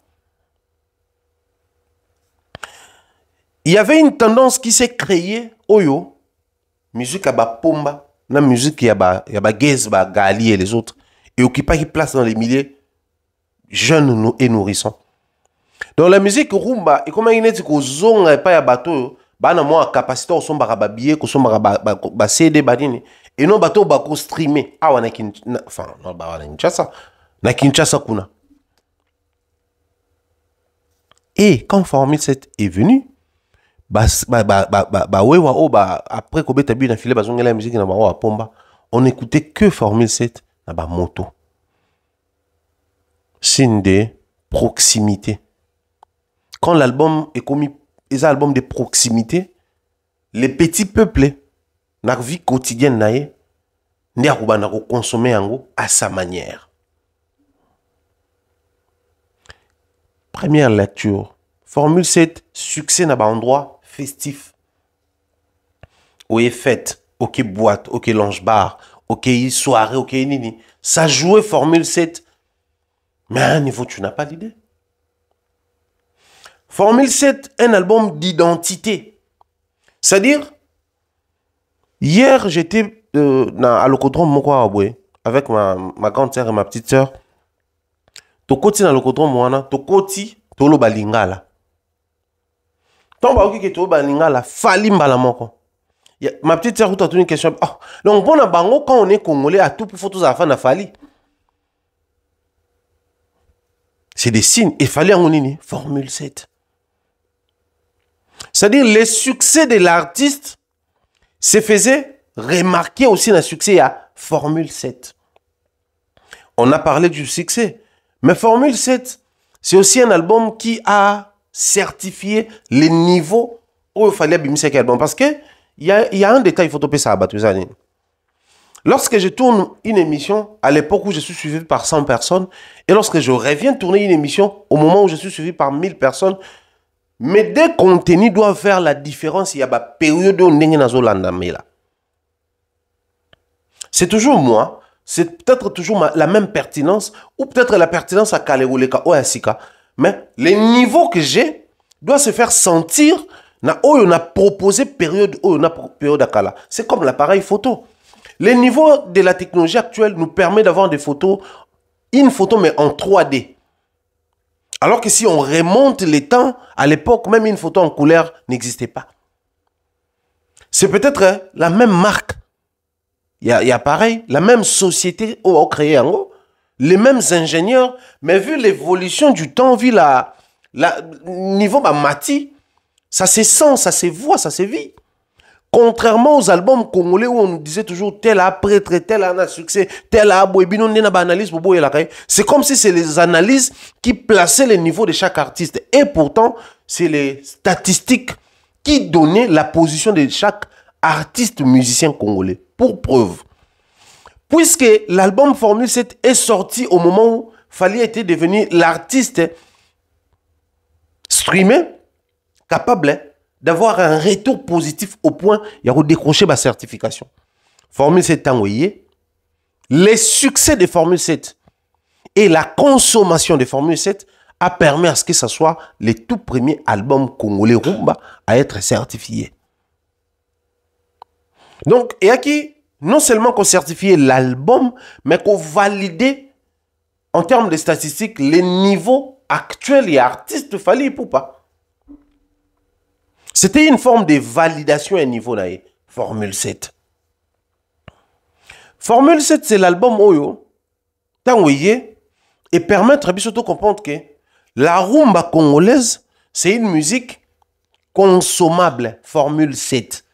Il y avait une tendance qui s'est créée, Oyo, musique à Pomba, la musique qui a Gez, Gali et les autres, et occupe une place dans les milliers jeunes et nourrissants. Donc la musique rumba, et comment il est dit que zong et pas ya bateau, bah na moi capacité au son barababier, au son ba CD badini. Et non, bateau bako streamer. Ah, on a enfin, non, bah, on a Kinshasa. Na Kinshasa kuna. Et quand Formule 7 est venu, après qu'on ait bu filé, la musique na ba Pomba, on n'écoutait que Formule 7 na ba moto. Signe de proximité. Quand l'album est commis, les albums de proximité, les petits peuples, na vie quotidienne nae ndi akubana ko consommer yango à sa manière. Première lecture. Formule 7, succès na ba endroit festif. Oye fête, ok boîte, ok lounge bar, ok soirée, ok nini. Ça jouait Formule 7. Mais à un niveau, tu n'as pas l'idée. Formule 7, un album d'identité. C'est-à-dire, hier, j'étais à l'Ocodrome avec ma grande sœur et ma petite sœur. Tokoti na l'Ocodrome wana, tokoti tolo balingala. Tant ba ki tolo balingala, fali mbala moko. Ma petite sœur a une question. Oh, donc bon bango quand on est congolais à tout pour photos à na fali. C'est des signes. Il fallait en nini Formule 7. C'est-à-dire les succès de l'artiste se faisait remarquer aussi le succès à Formule 7. On a parlé du succès. Mais Formule 7, c'est aussi un album qui a certifié les niveaux il fallait bimser quel bon parce que il y a un détail il faut topper ça à battre. Lorsque je tourne une émission, à l'époque où je suis suivi par 100 personnes, et lorsque je reviens tourner une émission, au moment où je suis suivi par 1000 personnes, mes deux contenus doivent faire la différence. Il y a une période où on est là. C'est toujours moi, c'est peut-être toujours la même pertinence, ou peut-être la pertinence à Kaleoleka ou à Sika. Mais les niveaux que j'ai doivent se faire sentir. On a proposé période à Kala. C'est comme l'appareil photo. Les niveaux de la technologie actuelle nous permet d'avoir des photos, une photo mais en 3D. Alors que si on remonte les temps, à l'époque, même une photo en couleur n'existait pas. C'est peut-être la même marque. Il y a pareil, la même société a créé en haut, les mêmes ingénieurs, mais vu l'évolution du temps, vu niveau mati, ça se sent, ça se voit, ça se vit. Contrairement aux albums congolais où on nous disait toujours tel a prêtre, tel a succès, tel a analyse, c'est comme si c'est les analyses qui plaçaient les niveaux de chaque artiste. Et pourtant, c'est les statistiques qui donnaient la position de chaque artiste musicien congolais. Pour preuve. Puisque l'album Formule 7 est sorti au moment où Fally était devenu l'artiste streamé, capable d'avoir un retour positif au point il y a décroché ma certification. Formule 7 envoyé. Les succès de Formule 7 et la consommation de Formule 7 a permis à ce que ce soit les tout premiers albums congolais rumba à être certifiés. Donc, il y a qui, non seulement qu'on certifiait l'album, mais qu'on validait en termes de statistiques les niveaux actuels et artistes Fally Ipupa. C'était une forme de validation à un niveau là, Formule 7. Formule 7, c'est l'album Oyo, et permettre à de comprendre que la rumba congolaise, c'est une musique consommable, Formule 7.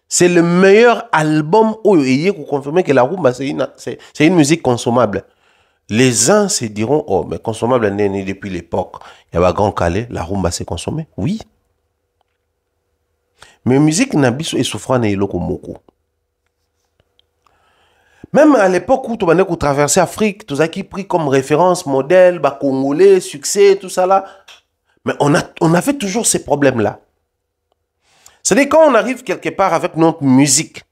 C'est le meilleur album Oyo, pour confirmer que la rumba, c'est une musique consommable. Les uns se diront, oh, mais consommable n'est né depuis l'époque. Il y a un grand calais, la rumba s'est consommée. Oui. Mais musique nabiso et souffrant et loko moko. Même à l'époque où tu as traversé l'Afrique, tu as pris comme référence, modèle, congolais, succès, tout ça là. Mais on avait toujours ces problèmes-là. C'est-à-dire quand on arrive quelque part avec notre musique,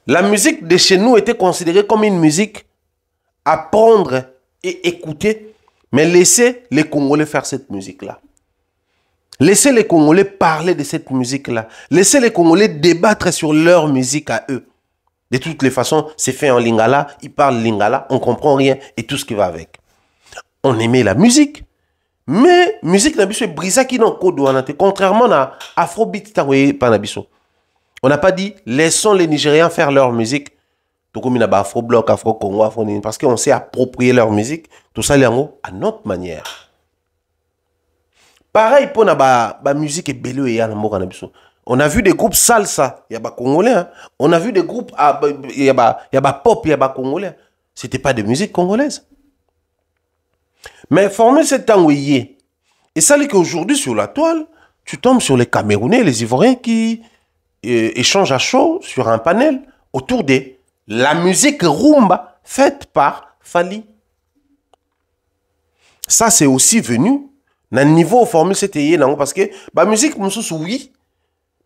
la musique de chez nous était considérée comme une musique à prendre et écouter, mais laisser les Congolais faire cette musique-là. Laissez les Congolais parler de cette musique-là. Laissez les Congolais débattre sur leur musique à eux. De toutes les façons, c'est fait en lingala, ils parlent lingala, on ne comprend rien et tout ce qui va avec. On aimait la musique, mais musique nabiso est brisa qui n'en code contrairement à Afrobeat panabiso. On n'a pas dit laissons les Nigériens faire leur musique. Tout comme il y a Afro-Bloc, Afro-Congo, parce qu'on sait approprier leur musique, tout ça à notre manière. Pareil pour la musique et bello et on a vu des groupes salsa, il y a des Congolais. Hein. On a vu des groupes, il y a pop, il y a Congolais. C'était pas de musique congolaise. Mais former cet temps et ça c'est qu'aujourd'hui sur la toile, tu tombes sur les Camerounais, les Ivoiriens qui échangent à chaud sur un panel autour de la musique rumba faite par Fally. Ça c'est aussi venu dans le niveau Formule 7 parce que la musique oui,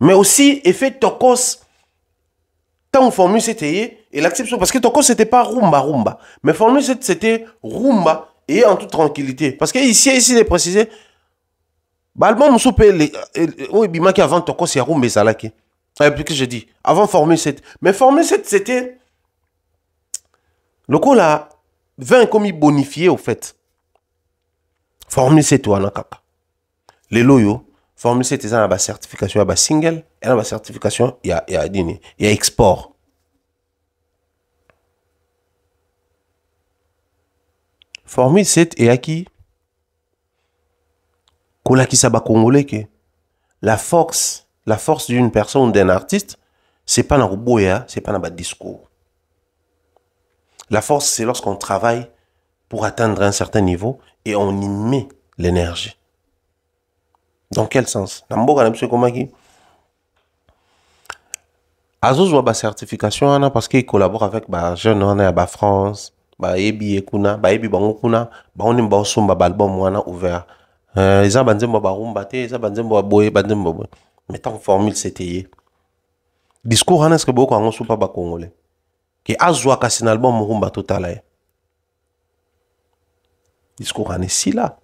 mais aussi effet tokos tant Formule 7 et l'acceptation parce que tokos c'était pas rumba mais Formule 7 c'était rumba et en toute tranquillité parce que ici de préciser l'album oui bima qui avant tokos c'est rumba salaki puis que je dis avant Formule 7 mais Formule 7 c'était le coup là 20 comme il bonifié au fait Formule 7 ou anakaka les loyo Formule 7 il y a une certification, il y a single, il y a une certification, il y a export. Formule 7 est acquis. Kola qui s'aba congolais que la force d'une personne, d'un artiste, c'est pas dans le boya, c'est pas dans le discours. La force, c'est lorsqu'on travaille pour atteindre un certain niveau et on y met l'énergie. Dans quel sens? Namboka na biso comment qui Azos wa ba certification parce qu'il collabore avec ba jeune on est à France, ba ebi ekuna, ba ebi bango kuna, ba on ba somba ba album wana ouvert. Eza banzembo ba rumba te, eza banzembo ba boye, banzembo boye. Mais tant formule c'était discours wana est-ce que beaucoup en soupa ba congolais. Que azwa ka sin album rumba total. Discours wana si là.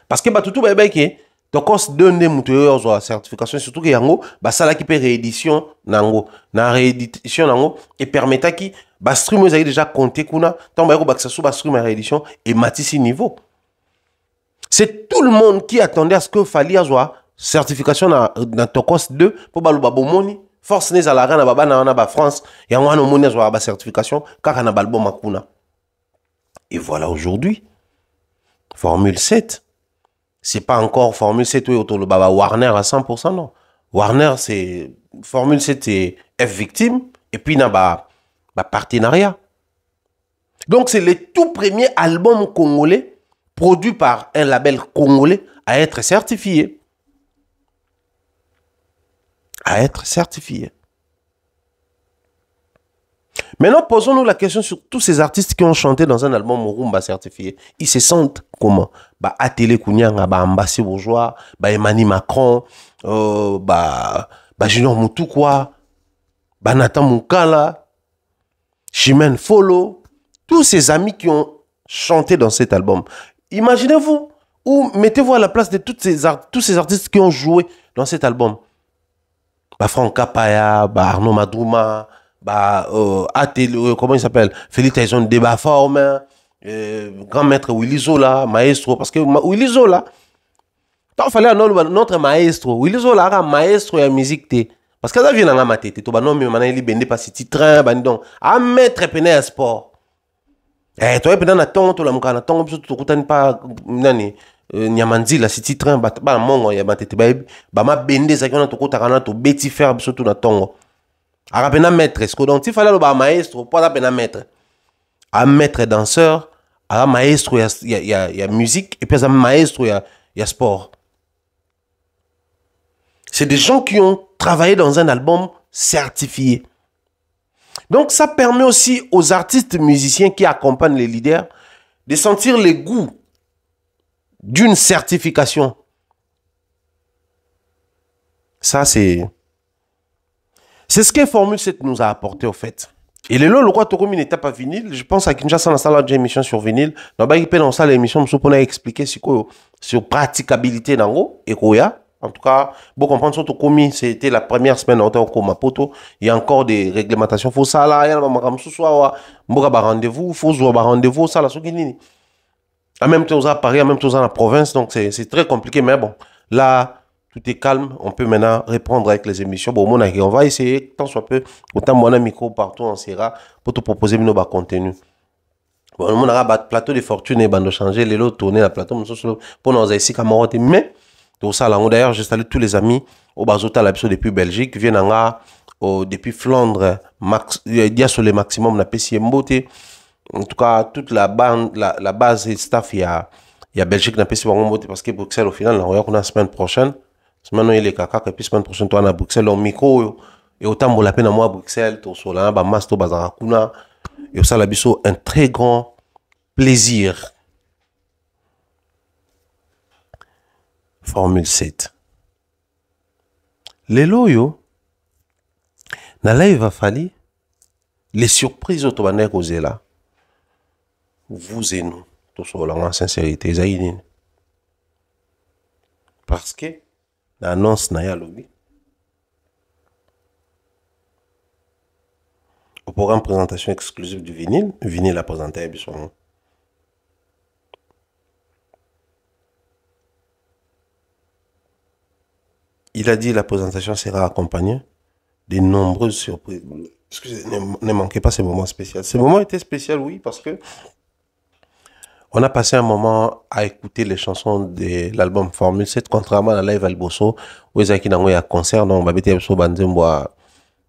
Parce que ba tutu ba ebeke donc, on se donne des moutons la certification, surtout que yango, bah ça là qui peut réédition nango, na réédition nango et permettra qui, bah stream vous avez déjà compté kuna, tant bah que ça soit stream à réédition et matisi niveau. C'est tout le monde qui attendait à ce que fallait avoir certification dans Tokos 2 pour baluba bomoni. Force n'est à la reine à baba na ba France, yango no moni avoir ba certification car na balbo makuna. Et voilà aujourd'hui, Formule 7. C'est pas encore Formule 7 autour de Baba Warner à 100%, non. Warner, c'est Formule 7, c'est F victime, et puis il y a un partenariat. Donc, c'est le tout premier album congolais produit par un label congolais à être certifié. À être certifié. Maintenant, posons-nous la question sur tous ces artistes qui ont chanté dans un album Rumba certifié. Ils se sentent comment? Bah, Atélé Kounyanga, bah, Ambassi Bourgeois, bah, Emmanuel Macron, bah, Junior Moutoukwa, bah, Nathan Moukala, Chimène Folo, tous ces amis qui ont chanté dans cet album. Imaginez-vous, ou mettez-vous à la place de tous ces artistes qui ont joué dans cet album. Bah, Franck Kapaya, bah, Arnaud Madouma, bah, comment il s'appelle? Félix Tyson débat forme, grand maître Willy Zola, maestro, parce que Willy Zola, il fallait notre maestro, Willy Zola, maestro et musique, parce que ça vient dans ma tête, tu vas non, mais maintenant il est pas si train, donc, à mettre peine à sport. Eh, toi, pendant la temps, tu l'as mouka, la temps, tu ne pas, nani, Nyamanzi, la city train, bah, mon, ya ma tête, bah, ma bende, ça qui on a tout côté, tu bêti faire, surtout la tongo. Arapena maître, est-ce que donc il fallait le maestro, pas la maître. Un maître danseur, un maestro, il y a musique, et puis un maestro, il y a sport. C'est des gens qui ont travaillé dans un album certifié. Donc ça permet aussi aux artistes musiciens qui accompagnent les leaders de sentir les goûts d'une certification. Ça, c'est ce que Formule 7 nous a apporté au fait. Et le lot, quoi, Tokomi n'était pas vinyle. Je pense à Kinshasa, dans la salle d'émission sur vinyle. Dans la salle d'émission, on a expliqué sur praticabilité d'ango et koya. En tout cas, bon comprendre sur Tokomi, c'était la première semaine en tant que Mapoto. Il y a encore des réglementations. Faut ça là, il y a un rendez-vous, faut jouer un rendez-vous, ça là, en même temps, à Paris, en même temps, dans la province. Donc, c'est très compliqué. Mais bon, là, tout est calme, on peut maintenant répondre avec les émissions. Bon, on va essayer, tant soit peu, autant mon micro partout, on sera pour te proposer nos contenus. Bon, on a un plateau de fortune et de changer, les lots tourner la plateau, pour nous aider ici, camarades. Mais, tout ça, là, d'ailleurs, j'ai salué tous les amis au Bazota, l'absolu depuis Belgique, viennent depuis Flandre, il y a sur le maximum, la PCM Beauté. En tout cas, toute la bande, la base et staff, il y a Belgique, la PCM Beauté, parce que Bruxelles, au final, on a la semaine prochaine. Maintenant, il est caca, et puis la semaine prochaine, toi, on a Bruxelles, on micro, et autant, on la peine à moi, Bruxelles, tout ça, là, masto, bazarakuna, et ça, la biso, un très grand plaisir. Formule 7. Les loyaux, na live va falloir, les surprises automanées causées là, vous et nous, tout ça, là, en sincérité, Zaïdine. Parce que, l'annonce n'a pas lobby. Au programme présentation exclusive du vinyle, vinyle a présenté son. Il a dit que la présentation sera accompagnée de nombreuses surprises. Excusez, ne manquez pas ces moments spéciaux. Ces moments étaient spéciaux, oui, parce que on a passé un moment à écouter les chansons de l'album Formule 7, contrairement à la live Albosso, où il y a un concert, donc on va mettre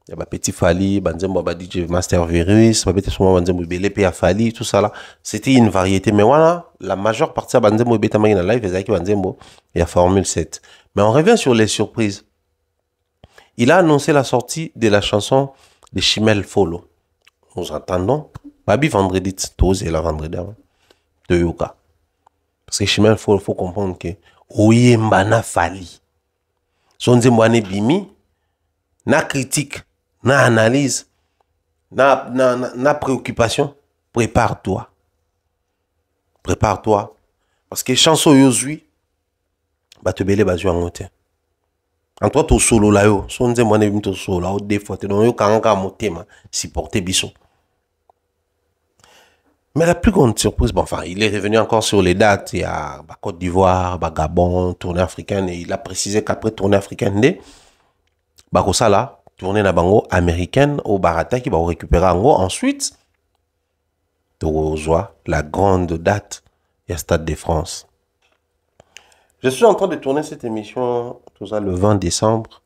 Il y a petit Fali, banzembo ba DJ Master Virus, ba bete souvent banzembo belé pe Fali, tout ça là. C'était une variété. Mais voilà, la majeure partie de banzembo beta na live, ezaki banzembo, il y a Formule 7. Mais on revient sur les surprises. Il a annoncé la sortie de la chanson de Chimel Follow. Nous attendons. Babi vendredi, tous et la vendredi de Yoka. Parce que Chimel Follow, il faut comprendre que Oye Mbana Fali. Son zembouane bimi, na critique, na analyse, na préoccupation, prépare-toi. Prépare-toi. Parce que chanson yozui, ba te belé bazu en moté. En toi, tu solo là, yo. Son zembouane bimi to solo là, des fois, tu n'as pas encore moté, si porter biso. Mais la plus grande surprise, bon, enfin, il est revenu encore sur les dates. Il y a Côte d'Ivoire, Gabon, tournée africaine. Et il a précisé qu'après tournée africaine, ça là, tournée na bango américaine au Barata qui va récupérer en gros. Ensuite, tu reçois la grande date, il y a Stade de France. Je suis en train de tourner cette émission, tout ça, le 20 décembre,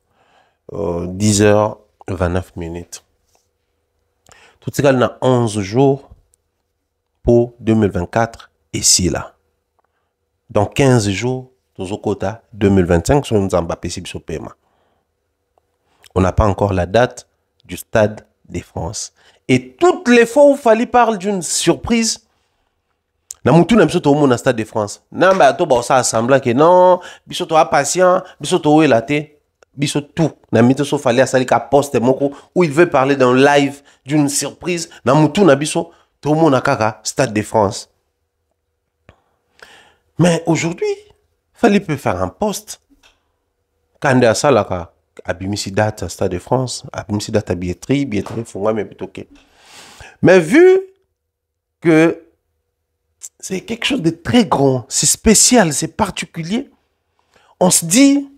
10h29. Tout ça, il y a 11 jours. Pour 2024, ici là. Dans 15 jours, nous au quota 2025, nous avons possible sur paiement. On n'a pas encore la date du Stade de France. Et toutes les fois où il fallait parler d'une surprise, na mutu na biso to mo na Stade de France. Na ba to ba ça assembler que non, biso to patient, biso to elate, biso tout. Na mito so fallait asali ka poste moko où il veut parler d'un live d'une surprise, na mutu na biso tout le monde a kaka Stade de France. Mais aujourd'hui, il peut faire un poste. Quand il y a ça, là, abimisi date Stade de France, abimisi date billetterie, faut mais plutôt que. Mais vu que c'est quelque chose de très grand, c'est spécial, c'est particulier, on se dit,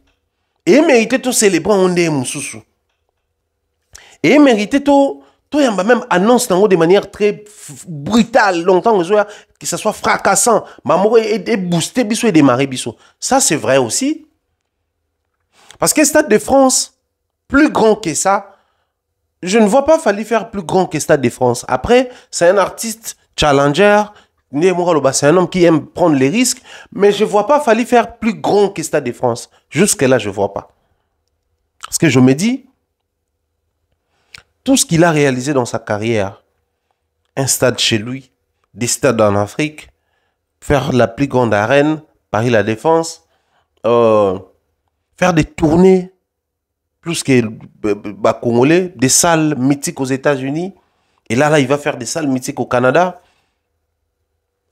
et mériter tout célébrer on est moussoussou. Et mériter tout. Toi, il y a même annonce de manière très brutale, longtemps, que ça soit fracassant. Maman est boosté, biso et démarré, biso. Ça, c'est vrai aussi. Parce que Stade de France, plus grand que ça, je ne vois pas falloir faire plus grand que Stade de France. Après, c'est un artiste challenger, c'est un homme qui aime prendre les risques, mais je ne vois pas falloir faire plus grand que Stade de France. Jusque-là, je ne vois pas. Parce que je me dis, tout ce qu'il a réalisé dans sa carrière, un stade chez lui, des stades en Afrique, faire la plus grande arène, Paris La Défense, faire des tournées, plus que Congolais, des salles mythiques aux États-Unis, et là, il va faire des salles mythiques au Canada,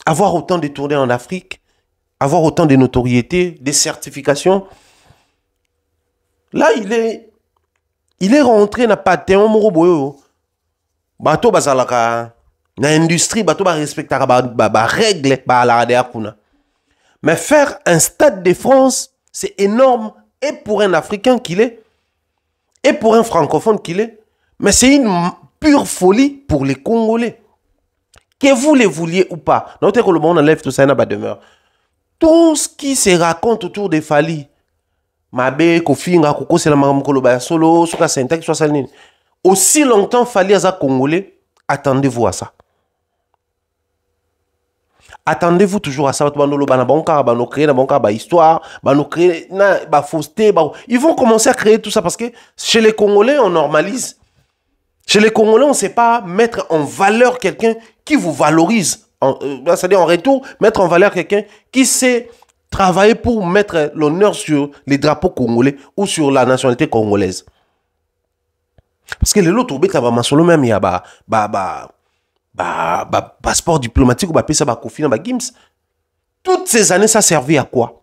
avoir autant de tournées en Afrique, avoir autant de notoriété, des certifications. Là, il est rentré na patin moko boyo. Bato bazalaka na industrie bato ba respectaka ba règle ba la de akuna. Mais faire un Stade de France, c'est énorme et pour un Africain qu'il est et pour un francophone qu'il est, mais c'est une pure folie pour les Congolais. Que vous le vouliez ou pas. Notez que le monde enlève tout ça na ba demeure. Tout ce qui se raconte autour des Fali, Mabe, Kofinga, Koko, c'est la Maramkolo, Solo, Soka Syntax, soit Salnine. Aussi longtemps, Fali Aza Congolais, attendez-vous à ça. Attendez-vous toujours à ça. Ils vont commencer à créer tout ça parce que chez les Congolais, on normalise. Chez les Congolais, on ne sait pas mettre en valeur quelqu'un qui vous valorise. C'est-à-dire en retour, mettre en valeur quelqu'un qui sait travailler pour mettre l'honneur sur les drapeaux congolais ou sur la nationalité congolaise. Parce que les autres, même il y a passeport diplomatique ou Gims. Toutes ces années, ça servait à quoi?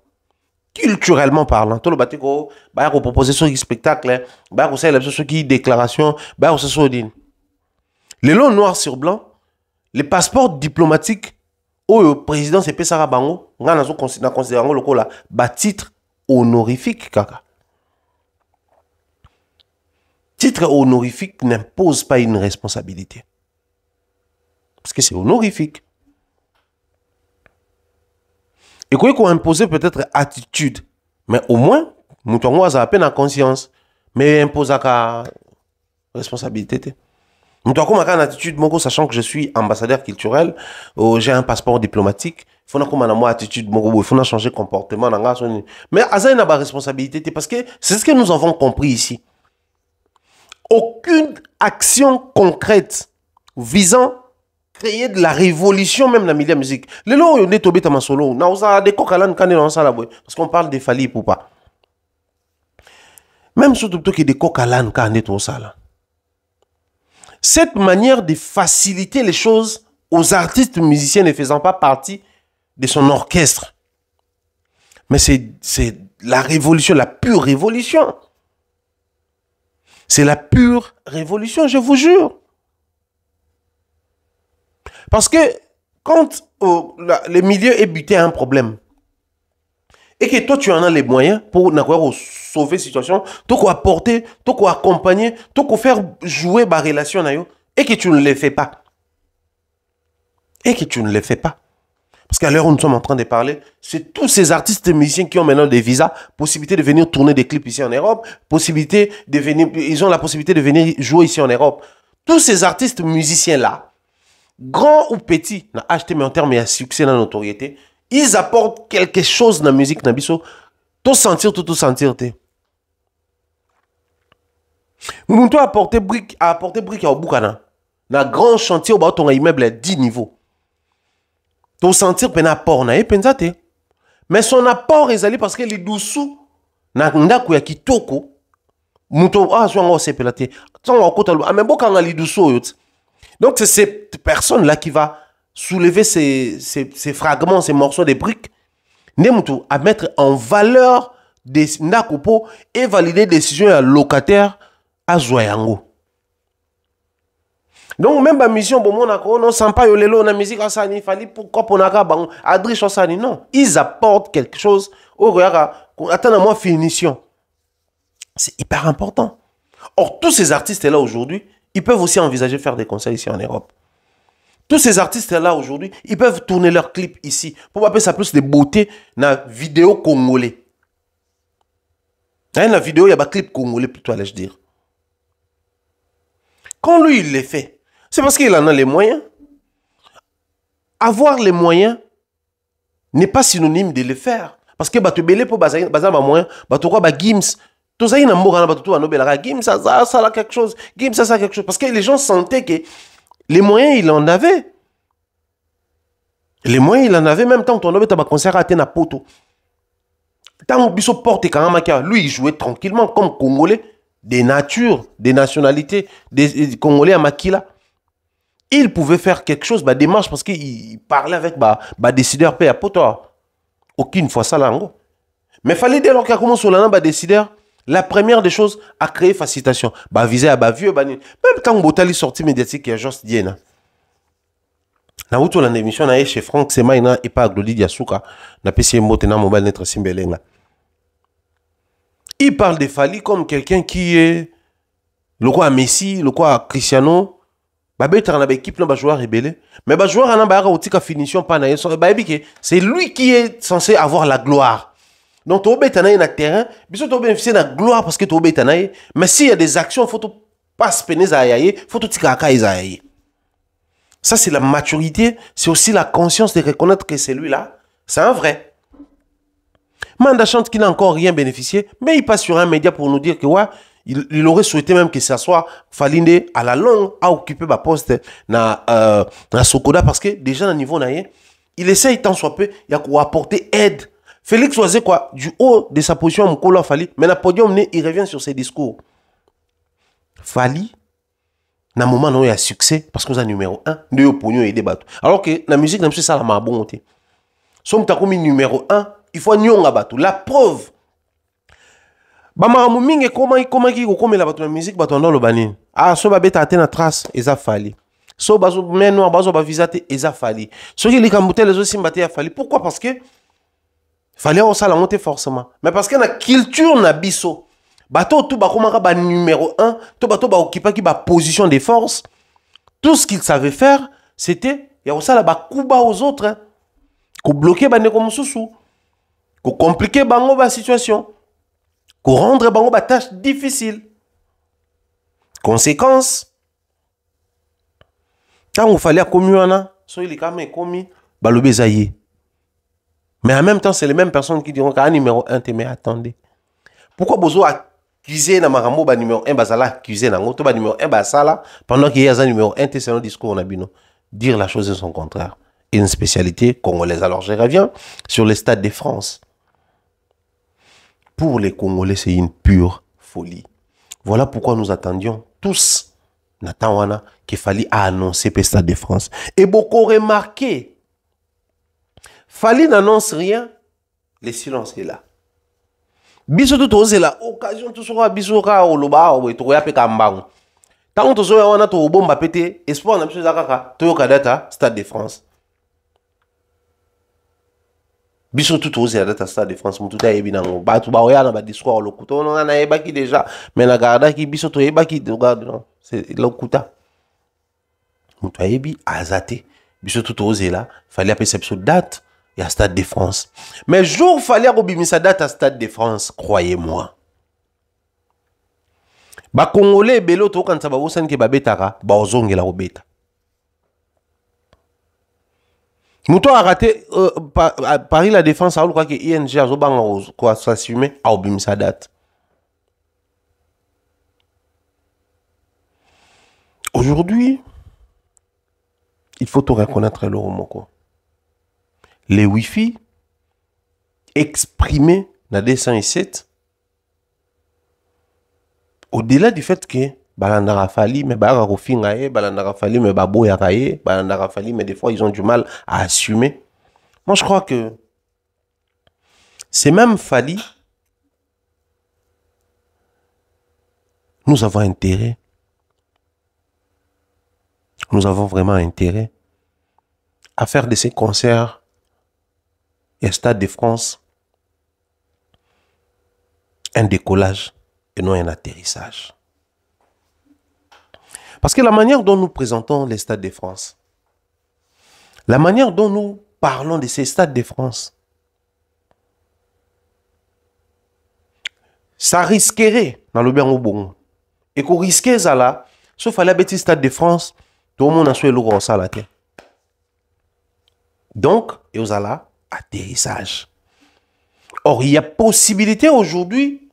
Culturellement parlant. Tout le bâtiment, on proposait ce spectacle, on ce qui déclaration, les lots noirs sur blanc, les passeports diplomatiques, le président c'est Pessara Bango, on a considéré le titre honorifique, kaka. Titre honorifique n'impose pas une responsabilité. Parce que c'est honorifique. Et quoi qu'on impose peut-être attitude, mais au moins, nous avons à peine en conscience. Mais impose à responsabilité. Je dois comme une attitude, sachant que je suis ambassadeur culturel, j'ai un passeport diplomatique. Il faut que moi attitude, il faut changer comportement. Mais ça n'a pas responsabilité parce que c'est ce que nous avons compris ici. Aucune action concrète visant créer de la révolution même dans le milieu de la musique. Les lots, on est tombé dans solo. On a des cocalan quand on ça là, parce qu'on parle des Fally pour pas. Même surtout qu'il y a des cocalan quand on est tout ça là. Cette manière de faciliter les choses aux artistes musiciens ne faisant pas partie de son orchestre. Mais c'est la révolution, la pure révolution. C'est la pure révolution, je vous jure. Parce que quand le milieu est buté à un problème, et que toi tu en as les moyens pour sauver la situation, pour apporter, pour accompagner, pour faire jouer ma relation, et que tu ne le fais pas. Et que tu ne le fais pas. Parce qu'à l'heure où nous sommes en train de parler, c'est tous ces artistes musiciens qui ont maintenant des visas, possibilité de venir tourner des clips ici en Europe, possibilité de venir, ils ont la possibilité de venir jouer ici en Europe. Tous ces artistes musiciens-là, grands ou petits, na acheté mais en termes de succès, dans la notoriété, ils apportent quelque chose dans la musique, dans biso, tout sentir. Nous avons apporté brique à Boukana. Dans un grand chantier, on a un immeuble à 10 niveaux. Tout sentir un apport, mais son apport est allé parce que les dessous, na ndako ya kitoko, muto soit c'est pelaté. Mais bon quand les dessous, donc c'est cette personne là qui va soulever ces fragments, ces morceaux de briques, à mettre en valeur des ndakopo et valider des décisions à locataire à Zoyango. Donc même la mission bon on sent pas yolelo na musique asani fali pourquoi ponaka bang adriche asani non, ils apportent quelque chose au regard attends moi finition. C'est hyper important. Or tous ces artistes là aujourd'hui, ils peuvent aussi envisager faire des concerts ici en Europe. Tous ces artistes-là, aujourd'hui, ils peuvent tourner leurs clips ici. Pour appeler ça plus de beauté dans la vidéo congolais. Dans la vidéo, il y a des clips congolais plutôt, allais-je dire. Quand lui, il les fait, c'est parce qu'il en a les moyens. Avoir les moyens n'est pas synonyme de les faire. Parce que tu belé pour baser moyen, tu quoi Gims. Tout ça, il y a un Gims, ça a quelque chose. Gims, ça a quelque chose. Parce que les gens sentaient que les moyens, il en avait. Les moyens, il en avait. Même temps, ton homme était à concert à Athéna Poto. Tant que porte quand lui, il jouait tranquillement comme Congolais, des natures, des nationalités, des Congolais à Makila. Il pouvait faire quelque chose, bah, démarche, parce qu'il parlait avec décideur paix à Poto. Aucune fois ça là. Mais il fallait dès lors qu'il a commencé à décideur. La première des choses, à créer facilitation. Bah, viser à vieux, même temps que Botali sorti médiatique, il y a juste Diena. Na outo la émission na chez Franck Semaina et pas Glody Diasuka, na PC Motena mobile net Simbelenga. Il parle de Fally comme quelqu'un qui est le quoi Messi, le quoi Cristiano. Bah betra na équipe na joueur rebelle, mais ba joueur na ba otika finition pas na c'est lui qui est censé avoir la gloire. Donc, tu as un terrain, tu as bénéficié de la gloire parce que tu as un mais s'il y a des actions, il faut pas se peiner à y il faut tout y. Ça, c'est la maturité, c'est aussi la conscience de reconnaître que celui-là, c'est un vrai. Manda chante qu'il n'a encore rien bénéficié, mais il passe sur un média pour nous dire que ouais, il aurait souhaité même que ça soit Falinde à la longue à occuper ma poste na Sokoda parce que déjà, à niveau il essaye tant soit peu, il y a quoi apporter aide. Félix choisit quoi du haut de sa position à Moukola Fally, mais na podium il revient sur ses discours. Fally, na moment où il y a succès parce que vous êtes numéro 1, de pognon et débat. Alors que la musique n'a pas ça la mabonté. Somme ta comme numéro 1, il faut nyonga batu. La preuve. Ba maramu mingi comment qui comme la batu la musique batu dans le banin. Ah so ba beta atena trace eza Fally. So bazo meno bazo ba visiter eza Fally. So qui les kambuté les aussi mbaté ya Fally. Pourquoi? Parce que fallait on ça la monter forcément. Mais parce que la culture na biso. Bato tout ba comment ba numéro 1, tout bato ba occuper qui ba position de force. Tout ce qu'il savait faire, c'était ya on ça la ba kuba aux autres. Hein. Ko bloquer ba ne comme sousou. Ko compliquer bango ba situation. Ko rendre bango ba tâche difficile. Conséquence, quand il fallait communer, so il est quand même commis, balobé zaïe. Mais en même temps, c'est les mêmes personnes qui diront qu'un numéro 1, mais attendez. Pourquoi Bozo a accusé na marambo ba numéro 1 bazala accusé na ngoto ba numéro 1 basala pendant qu'il y a un numéro 1 c'est un discours on a bino dire la chose de son contraire. Et une spécialité congolaise. Alors je reviens sur les stades de France. Pour les Congolais, c'est une pure folie. Voilà pourquoi nous attendions tous Nathan qu'il fallait annoncer le Stade de France. Et beaucoup remarqué, fallait n'annonce rien, le silence est là. Biso tout c'est la occasion tout sera biso ka oloba ou to ya pe kambango. Tant to so wana to bomba pété espoir na biso zakaka to data Stade de France. Biso tout la data Stade de France mutu ta yebi nango ba tu ba oya na ba discours lokuto on na yeba ki déjà mais na garda ki biso to yeba ki regarde non c'est lokuta. Mutu yebi azate biso tout là fallait appeler cette date. Il y a Stade de France. Mais jour fallait obimisa date à Stade de France, croyez-moi. Ba Congolais belo to quand ça va osan ke babetara, ba ozongela obeta. Mouto a raté Paris la défense a croit que ING a zobanga quoi s'assumer a obimisa date. Aujourd'hui, il faut tout reconnaître le Romoko. Les Wi-Fi exprimés dans 207 au-delà du fait que balandara fali mais balandara fali mais balandara fali mais des fois ils ont du mal à assumer. Moi je crois que c'est même fali nous avons intérêt, nous avons vraiment intérêt à faire de ces concerts et Stade de France un décollage et non un atterrissage. Parce que la manière dont nous présentons les Stades de France, la manière dont nous parlons de ces Stades de France, ça risquerait dans le bien au bon. Et qu'on risquait ça là, sauf à la bêtise Stade de France, tout le monde a souhaité le gros ça là. Donc, et aux là, atterrissage. Or, il y a possibilité aujourd'hui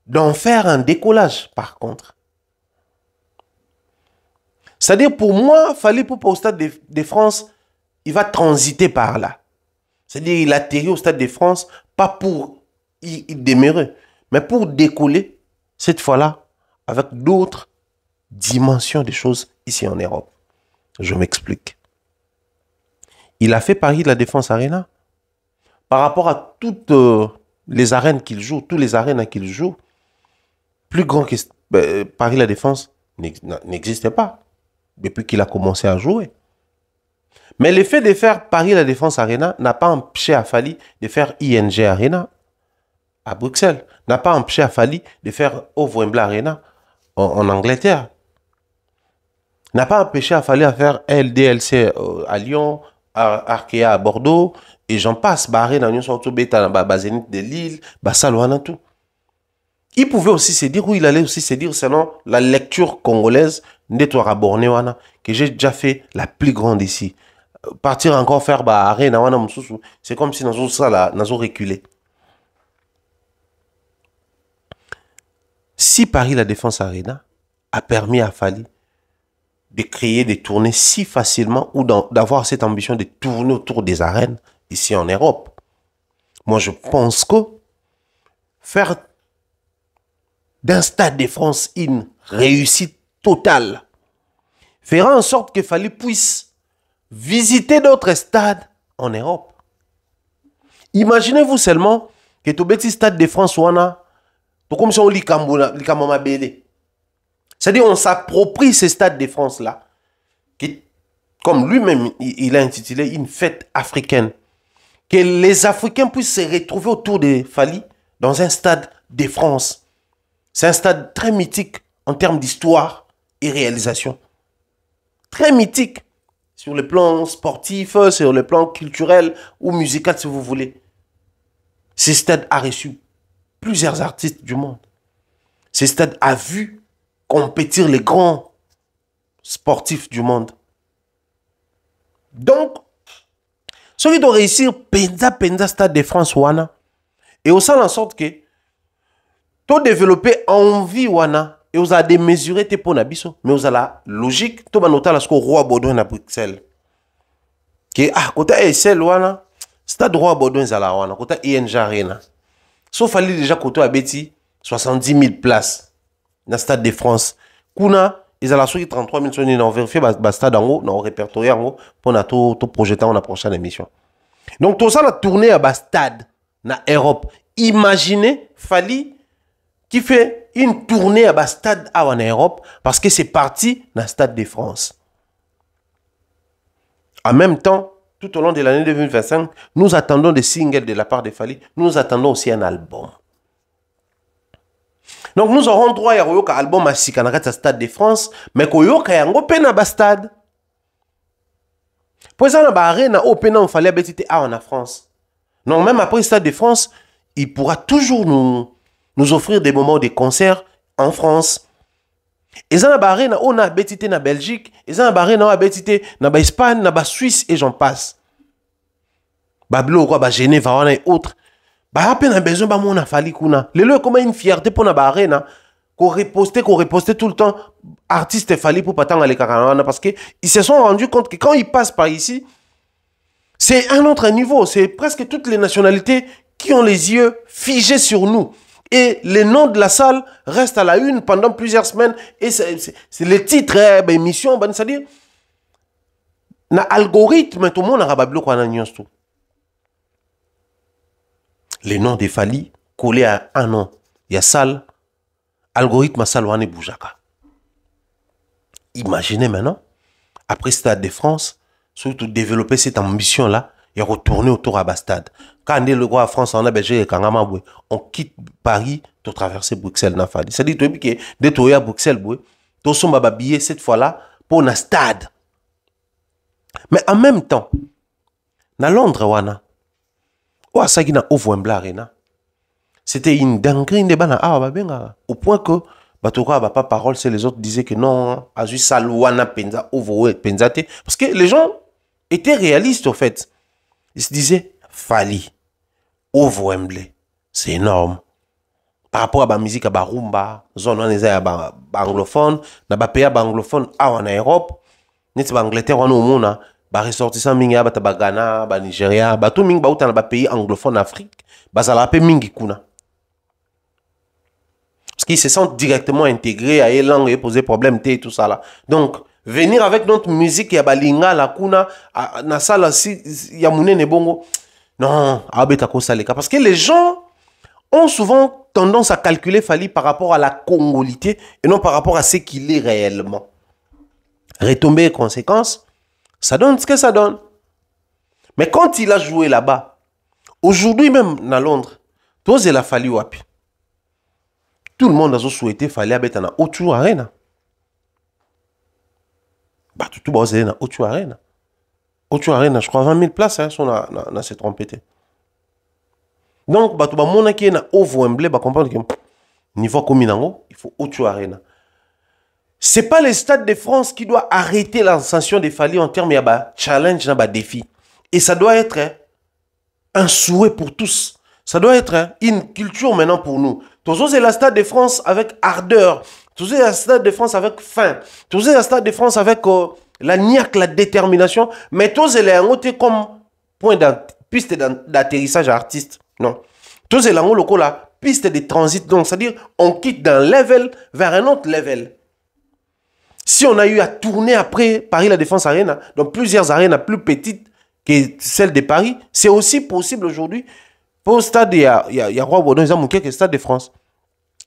d'en faire un décollage, par contre. C'est-à-dire, pour moi, il fallait pour au Stade de France, il va transiter par là. C'est-à-dire, il atterrit au Stade de France, pas pour y demeurer, mais pour décoller, cette fois-là, avec d'autres dimensions des choses ici en Europe. Je m'explique. Il a fait Paris de la Défense Arena. Par rapport à toutes les arènes qu'il joue, tous les arènes qu'il joue, plus grand que Paris la Défense n'existait pas depuis qu'il a commencé à jouer. Mais le fait de faire Paris la Défense Arena n'a pas empêché à Fali de faire ING Arena à Bruxelles, n'a pas empêché à Fali de faire Wembley Arena en Angleterre, n'a pas empêché à Fali à faire LDLC à Lyon, Arkea à Bordeaux, et j'en passe, barré dans une sorte de Zénith de Lille, Salouana, tout. Il pouvait aussi se dire, ou il allait aussi se dire, selon la lecture congolaise, Nettoira Bornéwana, que j'ai déjà fait la plus grande ici. Partir encore faire barré, c'est comme si nous avons reculé. Si Paris la Défense Arena a permis à Fali de créer des tournées si facilement ou d'avoir cette ambition de tourner autour des arènes ici en Europe. Moi, je pense que faire d'un Stade de France une réussite totale fera en sorte que Fali puisse visiter d'autres stades en Europe. Imaginez-vous seulement que tout petit Stade de France wana comme si on l'ikamboma belé. C'est-à-dire on s'approprie ces Stades de France là qui, comme lui-même il a intitulé une fête africaine, que les Africains puissent se retrouver autour de Fali dans un Stade de France. C'est un stade très mythique en termes d'histoire et réalisation. Très mythique sur le plan sportif, sur le plan culturel ou musical si vous voulez. Ce stade a reçu plusieurs artistes du monde. Ce stade a vu compétir les grands sportifs du monde. Donc, ceux qui doivent réussir, penza Stade de France, wana, et aussi en sorte que, tout développer envie, wana, et vous allez démesurer tes points d'abisso, mais vous avez la logique, tout va noter la roi Baudouin à Bruxelles. Que, côté ESL, wana, Stade roi Baudouin, zala, wana, côté ING Arena. Sauf fallait déjà côté à Betty, 70 000 places, dans le Stade de France. Kuna, ils ont la 33 000 sonnes, on vérifie le stade en haut, on répertorié en haut, pour tout projeter dans la prochaine émission. Donc, tout ça, la tournée à stade, dans l'Europe. Imaginez, Fali, qui fait une tournée à stade en Europe, parce que c'est parti dans le Stade de France. En même temps, tout au long de l'année 2025, nous attendons des singles de la part de Fali, nous attendons aussi un album. Donc nous aurons droit à un album à Stade de France, mais qu'il y a un stade. Pour ça, il fallait en France. Donc même après le Stade de France, il pourra toujours nous offrir des moments de concert en France. Et ça, on a habité en Belgique, et ça, on a habité en Espagne, en Suisse, et j'en passe. Bablo, Genève, et autres. Bah, on a besoin de mon Fali kuna. Le lieu comme une fierté pour na barena qu'on repostait tout le temps artiste Fali pour pas tant aller carana parce que ils se sont rendus compte que quand ils passent par ici, c'est un autre niveau. C'est presque toutes les nationalités qui ont les yeux figés sur nous. Et les noms de la salle restent à la une pendant plusieurs semaines. Et c'est les titres, émissions, c'est-à-dire, na algorithme, tout le monde a rabablo quoi na tout. Les noms des Fali collés à un nom. Il y a salle, algorithme Salwane Boujaka. Imaginez maintenant, après Stade de France, surtout développer cette ambition-là et retourner autour à Bastade. Quand on est le roi à France, on a Belgique et on quitte Paris pour traverser Bruxelles. C'est-à-dire que dès que à Bruxelles, tout le monde habillé cette fois-là pour un stade. Mais en même temps, dans Londres, wana, c'était une dinguerie au point que pas parole, c'est les autres disaient que non, parce que les gens étaient réalistes au fait. Ils se disaient Fali, ouvre Wembley, c'est énorme. Par rapport à la musique à rumba, zone anglophone, na ba pays anglophone en Europe, net Angleterre au monde. Ba ressortissant mingi ba Ghana, ba Nigeria, ba tout mingi ba uta na ba pays anglophone Afrique, ba ça la pe mingi kuna. Parce qu'ils se sentent directement intégrés à une langue et poser problème et tout ça là. Donc venir avec notre musique ya balinga la kuna na sala si ya munene bongo. Non, abeta ko saleka parce que les gens ont souvent tendance à calculer Fali par rapport à la congolité et non par rapport à ce qu'il est réellement. Retombées et conséquences, ça donne ce que ça donne. Mais quand il a joué là-bas, aujourd'hui même à Londres, tout il a fallu wapi. Tout le monde a souhaité Fali abeta na Otu Arena. Bah tout le monde na Otu Arena. Otu Arena, je crois 20 000 places hein, sont dans cette trompette. Donc bah tout le monde qui est na Wembley va comprendre que niveau communango, il faut Otu Arena. C'est pas le Stade de France qui doit arrêter l'ascension des Fali en termes de challenge, de défi. Et ça doit être un souhait pour tous. Ça doit être une culture maintenant pour nous. Tous c'est le Stade de France avec ardeur. Tous c'est le Stade de France avec faim. Tous c'est le Stade de France avec la niaque, la détermination. Mais tous c'est le comme point piste d'atterrissage artiste. Non. Tous c'est la piste de transit. Donc, c'est-à-dire, on quitte d'un level vers un autre level. Si on a eu à tourner après Paris La Défense Arena, dans plusieurs arènes plus petites que celles de Paris, c'est aussi possible aujourd'hui. Pour le stade, il y a Roi Baudouin, ils ont manqué que le Stade de France.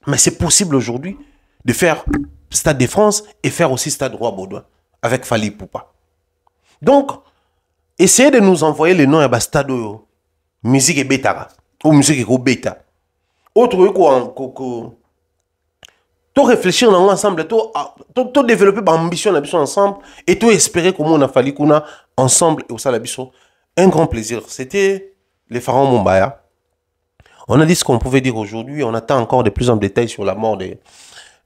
Mais c'est possible aujourd'hui de faire Stade de France et faire aussi Stade Roi Baudouin avec Fali Poupa. Donc, essayez de nous envoyer les noms à Stade musique et bêta ou musique et bêta. Autre quoi, tout réfléchir ensemble, tout développer l'ambition ensemble et tout espérer comment on a fallu qu'on a ensemble et au sein un grand plaisir. C'était les pharaons Mumbaya. On a dit ce qu'on pouvait dire aujourd'hui. On attend encore de plus en détail sur la mort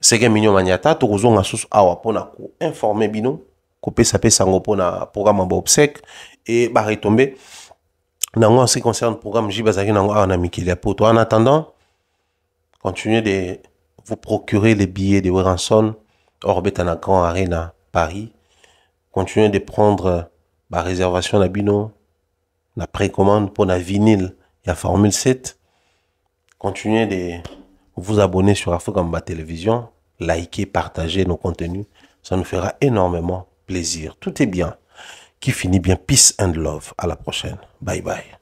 Sege Mignon Maniata, Torozon Asus Awa pour informer Bino, Kopé Sapé Sango pour na programme en obsèque et barré tombé. En ce qui concerne le programme Jibazaki Nango Ana Mikilia pour toi. En attendant, continuez de vous procurer les billets de Weranson, Orbetana Grand Arena Paris. Continuez de prendre la réservation à Bino, la précommande pour la vinyle et la Formule 7. Continuez de vous abonner sur Afogamba Télévision, liker, partager nos contenus. Ça nous fera énormément plaisir. Tout est bien. Qui finit bien. Peace and love. À la prochaine. Bye bye.